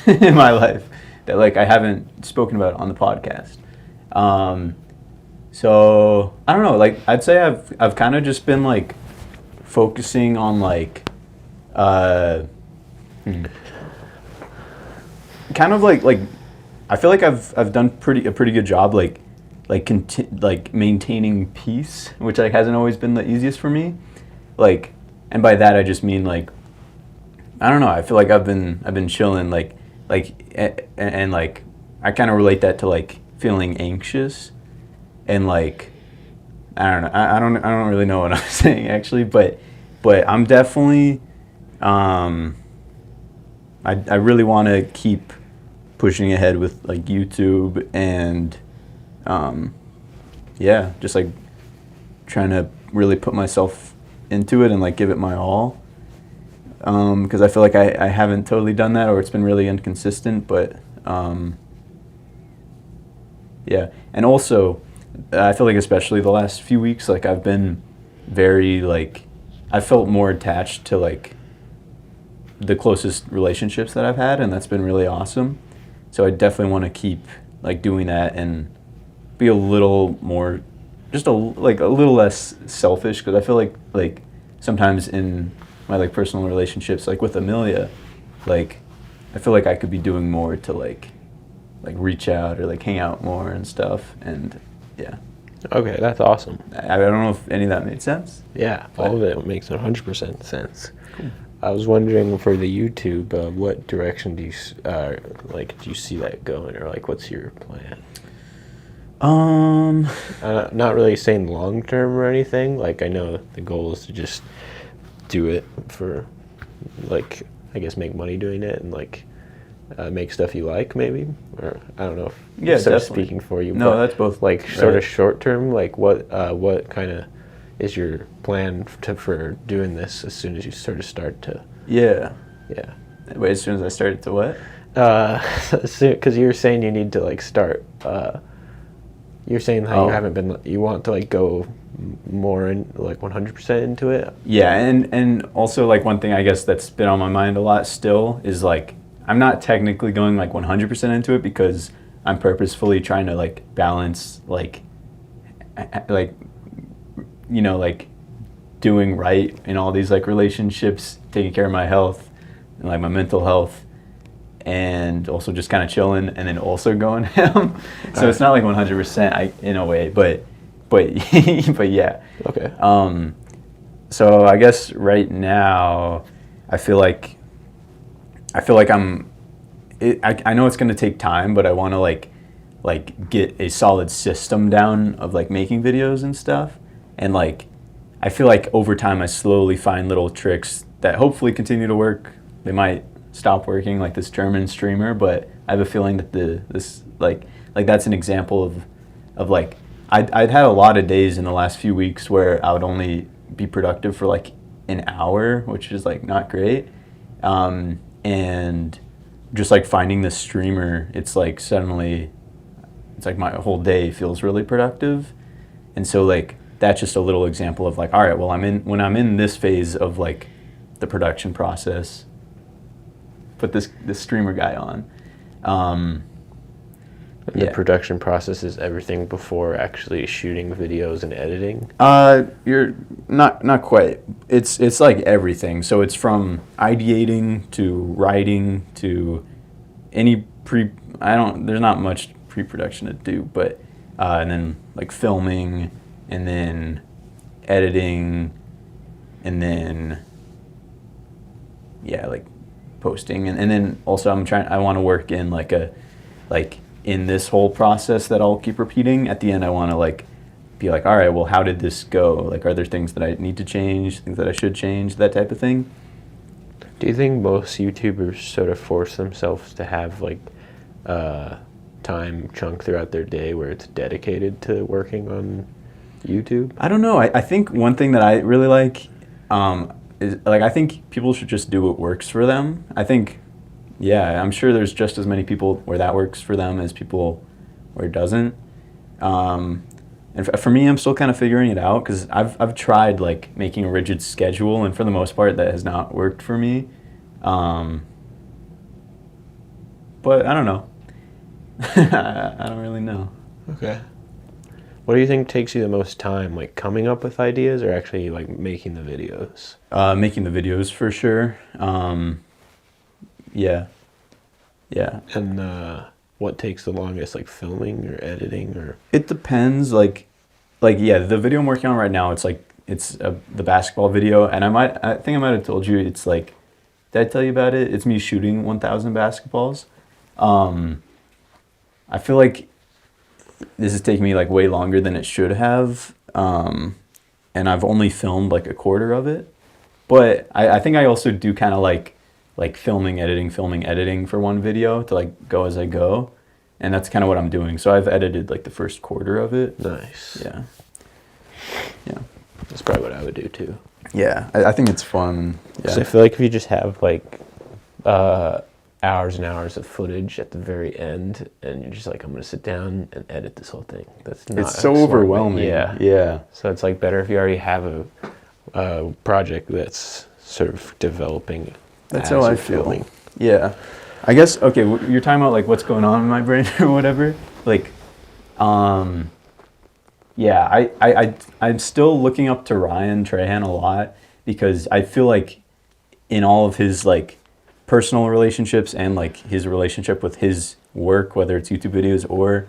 in my life that, like, I haven't spoken about on the podcast. So, I don't know, like, I'd say I've kind of just been, like, focusing on, like, kind of like I feel like I've done a pretty good job like maintaining peace, which like hasn't always been the easiest for me. Like, and by that I just mean like I don't know. I feel like I've been chilling and like I kind of relate that to like feeling anxious and like I don't know. I don't really know what I'm saying actually, but I'm definitely I really want to keep pushing ahead with like YouTube and yeah, just like trying to really put myself into it and like give it my all. Because I feel like I haven't totally done that, or it's been really inconsistent, but yeah. And also, I feel like especially the last few weeks, like I've been very like, I felt more attached to like the closest relationships that I've had, and that's been really awesome. So I definitely want to keep like doing that and be a little more, just a little less selfish, because I feel like sometimes in my like personal relationships, like with Amelia, like I feel like I could be doing more to like reach out or like hang out more and stuff, and yeah. Okay, that's awesome. I don't know if any of that made sense. Yeah, all of it makes 100% sense. Cool. I was wondering for the YouTube, what direction do you do you see that going, or like what's your plan? Not really saying long term or anything. Like I know the goal is to just do it for, like, I guess make money doing it and like make stuff you like, maybe, or I don't know if definitely speaking for you. No, but that's both like right. Sort of short term. Like what kind of is your plan for doing this as soon as you sort of start to? Yeah. Wait, as soon as I started to what? Because you were saying you need to like start. You're saying how you haven't been. You want to like go more in like 100% into it. Yeah, and also like one thing I guess that's been on my mind a lot still is like I'm not technically going like 100% into it, because I'm purposefully trying to like balance like you know like doing right in all these like relationships, taking care of my health and like my mental health, and also just kind of chilling, and then also going ham. So it's not like 100% in a way, but but yeah. Okay. So I guess right now I feel like I know it's going to take time, but I want to like get a solid system down of like making videos and stuff. And like I feel like over time I slowly find little tricks that hopefully continue to work. They might stop working, like this German streamer, but I have a feeling that this that's an example of like I'd had a lot of days in the last few weeks where I would only be productive for like an hour, which is like not great. And just like finding this streamer, it's like suddenly it's like my whole day feels really productive. And so like that's just a little example of like, all right, well when I'm in this phase of like the production process, put this streamer guy on. The production process is everything before actually shooting videos and editing. You're not quite. It's like everything. So it's from ideating to writing to any there's not much pre-production to do, but and then like filming, and then editing, and then like posting, and then also I want to work in in this whole process that I'll keep repeating. At the end I want to like be like, all right, well, how did this go? Like, are there things that I need to change, things that I should change, that type of thing? Do you think most YouTubers sort of force themselves to have like time chunk throughout their day where it's dedicated to working on YouTube? I don't know. I think one thing that I really like is like, I think people should just do what works for them. I think, yeah, I'm sure there's just as many people where that works for them as people where it doesn't. And for me, I'm still kind of figuring it out, because I've tried like making a rigid schedule, and for the most part that has not worked for me. But I don't know. I don't really know. Okay. What do you think takes you the most time, like coming up with ideas or actually like making the videos? Making the videos for sure. Yeah. And what takes the longest, like filming or editing, or? It depends. Like yeah, the video I'm working on right now, it's the basketball video, and I think I might have told you, it's like, did I tell you about it? It's me shooting 1,000 basketballs. I feel like this is taking me like way longer than it should have, and I've only filmed like a quarter of it. But I think I also do kind of like filming, editing for one video to like go as I go, and that's kind of what I'm doing. So I've edited like the first quarter of it. Nice. Yeah. That's probably what I would do too. Yeah, I think it's fun. Yeah. So I feel like if you just have like hours and hours of footage at the very end, and you're just like, I'm gonna sit down and edit this whole thing. That's not. It's so overwhelming. Yeah. So it's like better if you already have a project that's sort of developing. That's how I feel. Yeah. I guess, okay, you're talking about like what's going on in my brain or whatever. Like, yeah, I'm still looking up to Ryan Trahan a lot, because I feel like in all of his like personal relationships and like his relationship with his work, whether it's YouTube videos or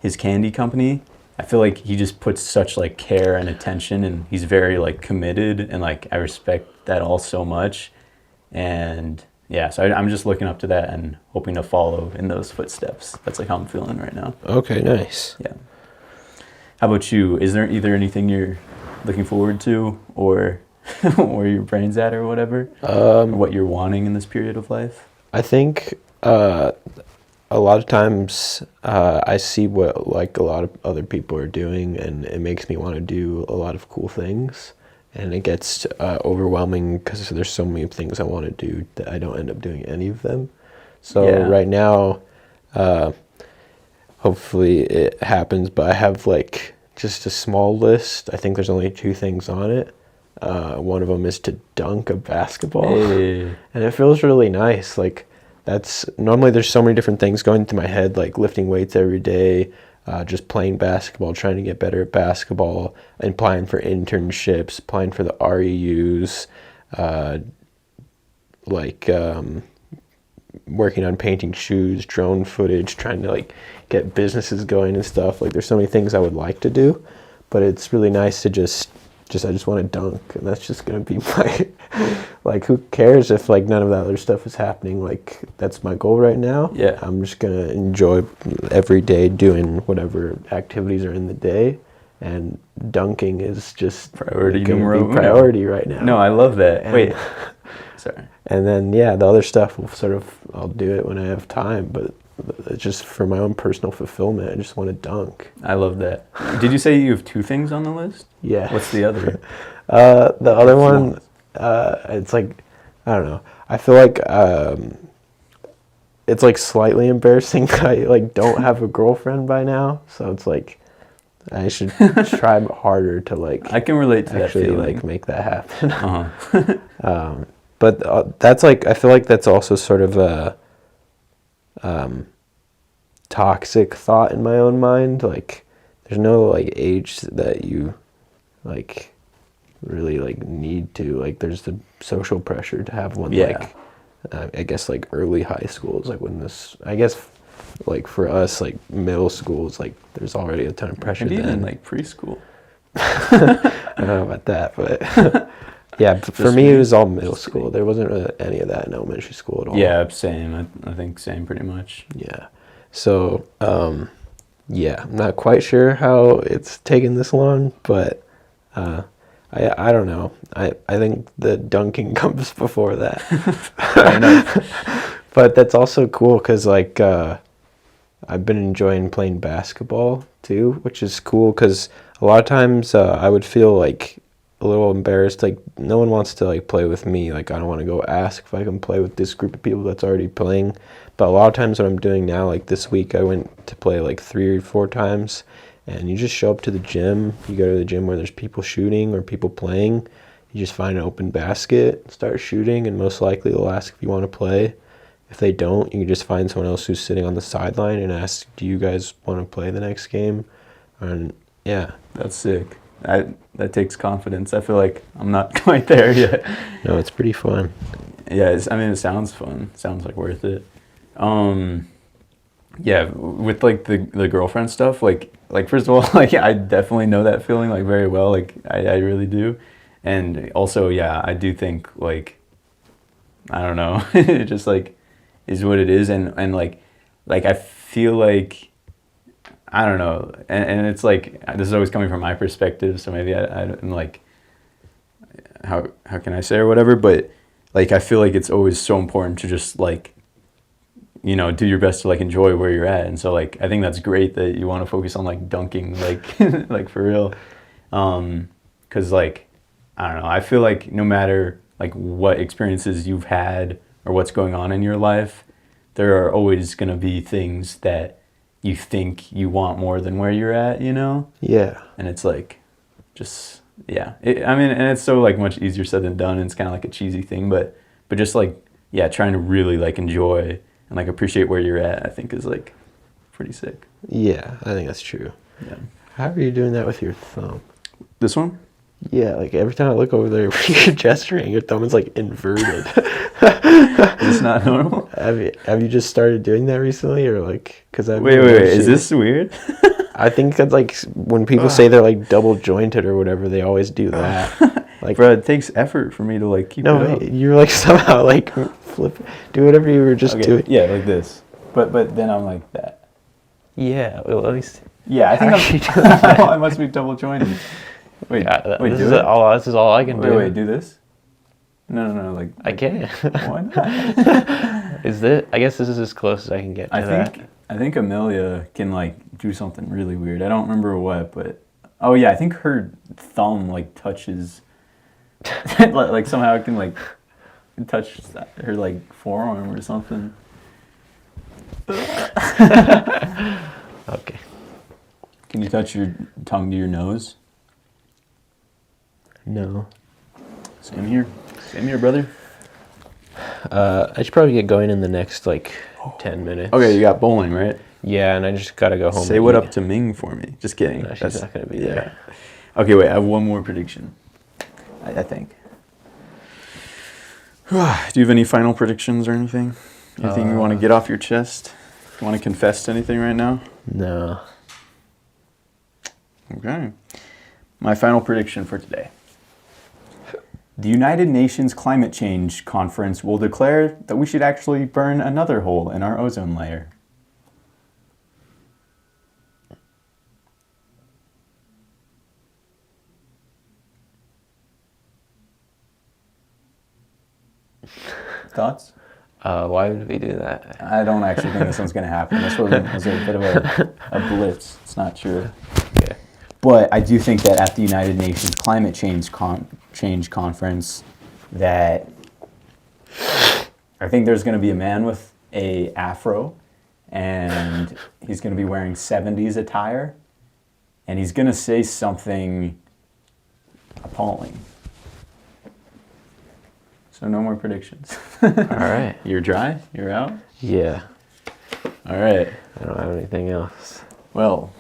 his candy company, I feel like he just puts such like care and attention, and he's very like committed, and like I respect that all so much. And yeah, so I'm just looking up to that and hoping to follow in those footsteps. That's like how I'm feeling right now. Okay, nice. Yeah. How about you? Is there either anything you're looking forward to, or where your brain's at, or whatever? Or what you're wanting in this period of life? I think a lot of times I see what like a lot of other people are doing, and it makes me want to do a lot of cool things. And it gets overwhelming because there's so many things I want to do that I don't end up doing any of them. So right now, hopefully it happens, but I have like just a small list. I think there's only 2 things on it. One of them is to dunk a basketball. Hey. And it feels really nice. Like, that's normally there's so many different things going through my head, like lifting weights every day, just playing basketball, trying to get better at basketball, and applying for internships, applying for the REUs, working on painting shoes, drone footage, trying to like get businesses going and stuff. Like there's so many things I would like to do, but it's really nice to just I just want to dunk, and that's just gonna be my like, who cares if like none of that other stuff is happening? Like that's my goal right now. Yeah. I'm just gonna enjoy every day doing whatever activities are in the day, and dunking is just Priority gonna numero be uno. priority right now. No, I love that. And- Wait. Sorry. And then, yeah, the other stuff will I'll do it when I have time, but it's just for my own personal fulfillment. I just want to dunk. I love that. Did you say you have 2 things on the list? Yeah. What's the other? The other one, it's like, I don't know. I feel like it's like slightly embarrassing. I like don't have a girlfriend by now, so it's like I should try harder to like I can relate to actually that feeling. like make that happen. Uh-huh. But that's like, I feel like that's also sort of a toxic thought in my own mind. Like there's no like age that you like really like need to, like there's the social pressure to have one. Yeah. Like I guess like early high school is like when this, I guess like for us like middle school is like there's already a ton of pressure. Maybe then even like preschool. I don't know about that, but yeah, for me it was all middle school. There wasn't really any of that in elementary school at all. Yeah, same. I think same pretty much. Yeah. So, yeah, I'm not quite sure how it's taken this long, but I don't know. I think the dunking comes before that. Fair enough. But that's also cool because, like, I've been enjoying playing basketball too, which is cool because a lot of times I would feel like a little embarrassed. Like, no one wants to like play with me. Like, I don't want to go ask if I can play with this group of people that's already playing. But a lot of times what I'm doing now, like this week I went to play like 3 or 4 times, and you just show up to the gym. You go to the gym where there's people shooting or people playing. You just find an open basket, start shooting, and most likely they'll ask if you want to play. If they don't, you can just find someone else who's sitting on the sideline and ask, do you guys want to play the next game? And yeah. That's sick. That takes confidence. I feel like I'm not quite there yet. No, it's pretty fun. Yeah, I mean, it sounds fun. Sounds like worth it. Yeah, with like the girlfriend stuff, like first of all, like I definitely know that feeling like very well. Like I really do. And also, yeah, I do think like, I don't know, it just like is what it is. And like I feel like, I don't know. And it's like, this is always coming from my perspective. So maybe I'm like, how can I say or whatever, but like, I feel like it's always so important to just like, you know, do your best to like enjoy where you're at. And so like, I think that's great that you want to focus on like dunking, like, like for real. 'Cause like, I don't know, I feel like no matter like what experiences you've had or what's going on in your life, there are always going to be things that you think you want more than where you're at, you know? Yeah. And it's like, just, yeah. I mean, and it's so like much easier said than done. And it's kind of like a cheesy thing, but just like, yeah, trying to really like enjoy and like appreciate where you're at, I think is like pretty sick. Yeah, I think that's true. Yeah. How are you doing that with your thumb? This one? Yeah, like every time I look over there when you're gesturing, your thumb is like inverted. Is this not normal? Have you just started doing that recently, or like? Cause Wait. Is this weird? I think that's like when people say they're like double jointed or whatever, they always do that. Like, bro, it takes effort for me to like keep it up. you're like somehow like do whatever you were just doing. Yeah, like this. But then I'm like that. Yeah, well, at least. Yeah, I think I must be double jointed. Wait, wait, this is all I can do. Wait, do this? No, like I can't. Why not? I guess this is as close as I can get to that. I think Amelia can like do something really weird. I don't remember what, but oh yeah, I think her thumb like touches, like somehow it can like touch her like forearm or something. Okay. Can you touch your tongue to your nose? No. Same here, brother. I should probably get going in the next like 10 minutes. Okay, you got bowling, right? Yeah, and I just gotta go home. Say and what eat. up to Ming for me. Just kidding. No, she's not gonna be there. Okay, wait. I have one more prediction. I think. Do you have any final predictions or anything? Anything you want to get off your chest? You want to confess to anything right now? No. Okay. My final prediction for today. The United Nations Climate Change Conference will declare that we should actually burn another hole in our ozone layer. Thoughts? Why would we do that? I don't actually think this one's going to happen. This was a bit of a blitz. It's not true. Okay. But I do think that at the United Nations Climate Change Conference, that I think there's going to be a man with a afro, and he's going to be wearing 70s attire, and he's going to say something appalling. So no more predictions. All right. You're dry? You're out? Yeah. All right. I don't have anything else. Well,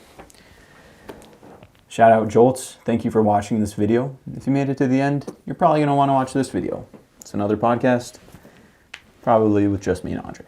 shout out Jolts. Thank you for watching this video. If you made it to the end, you're probably going to want to watch this video. It's another podcast, probably with just me and Andre.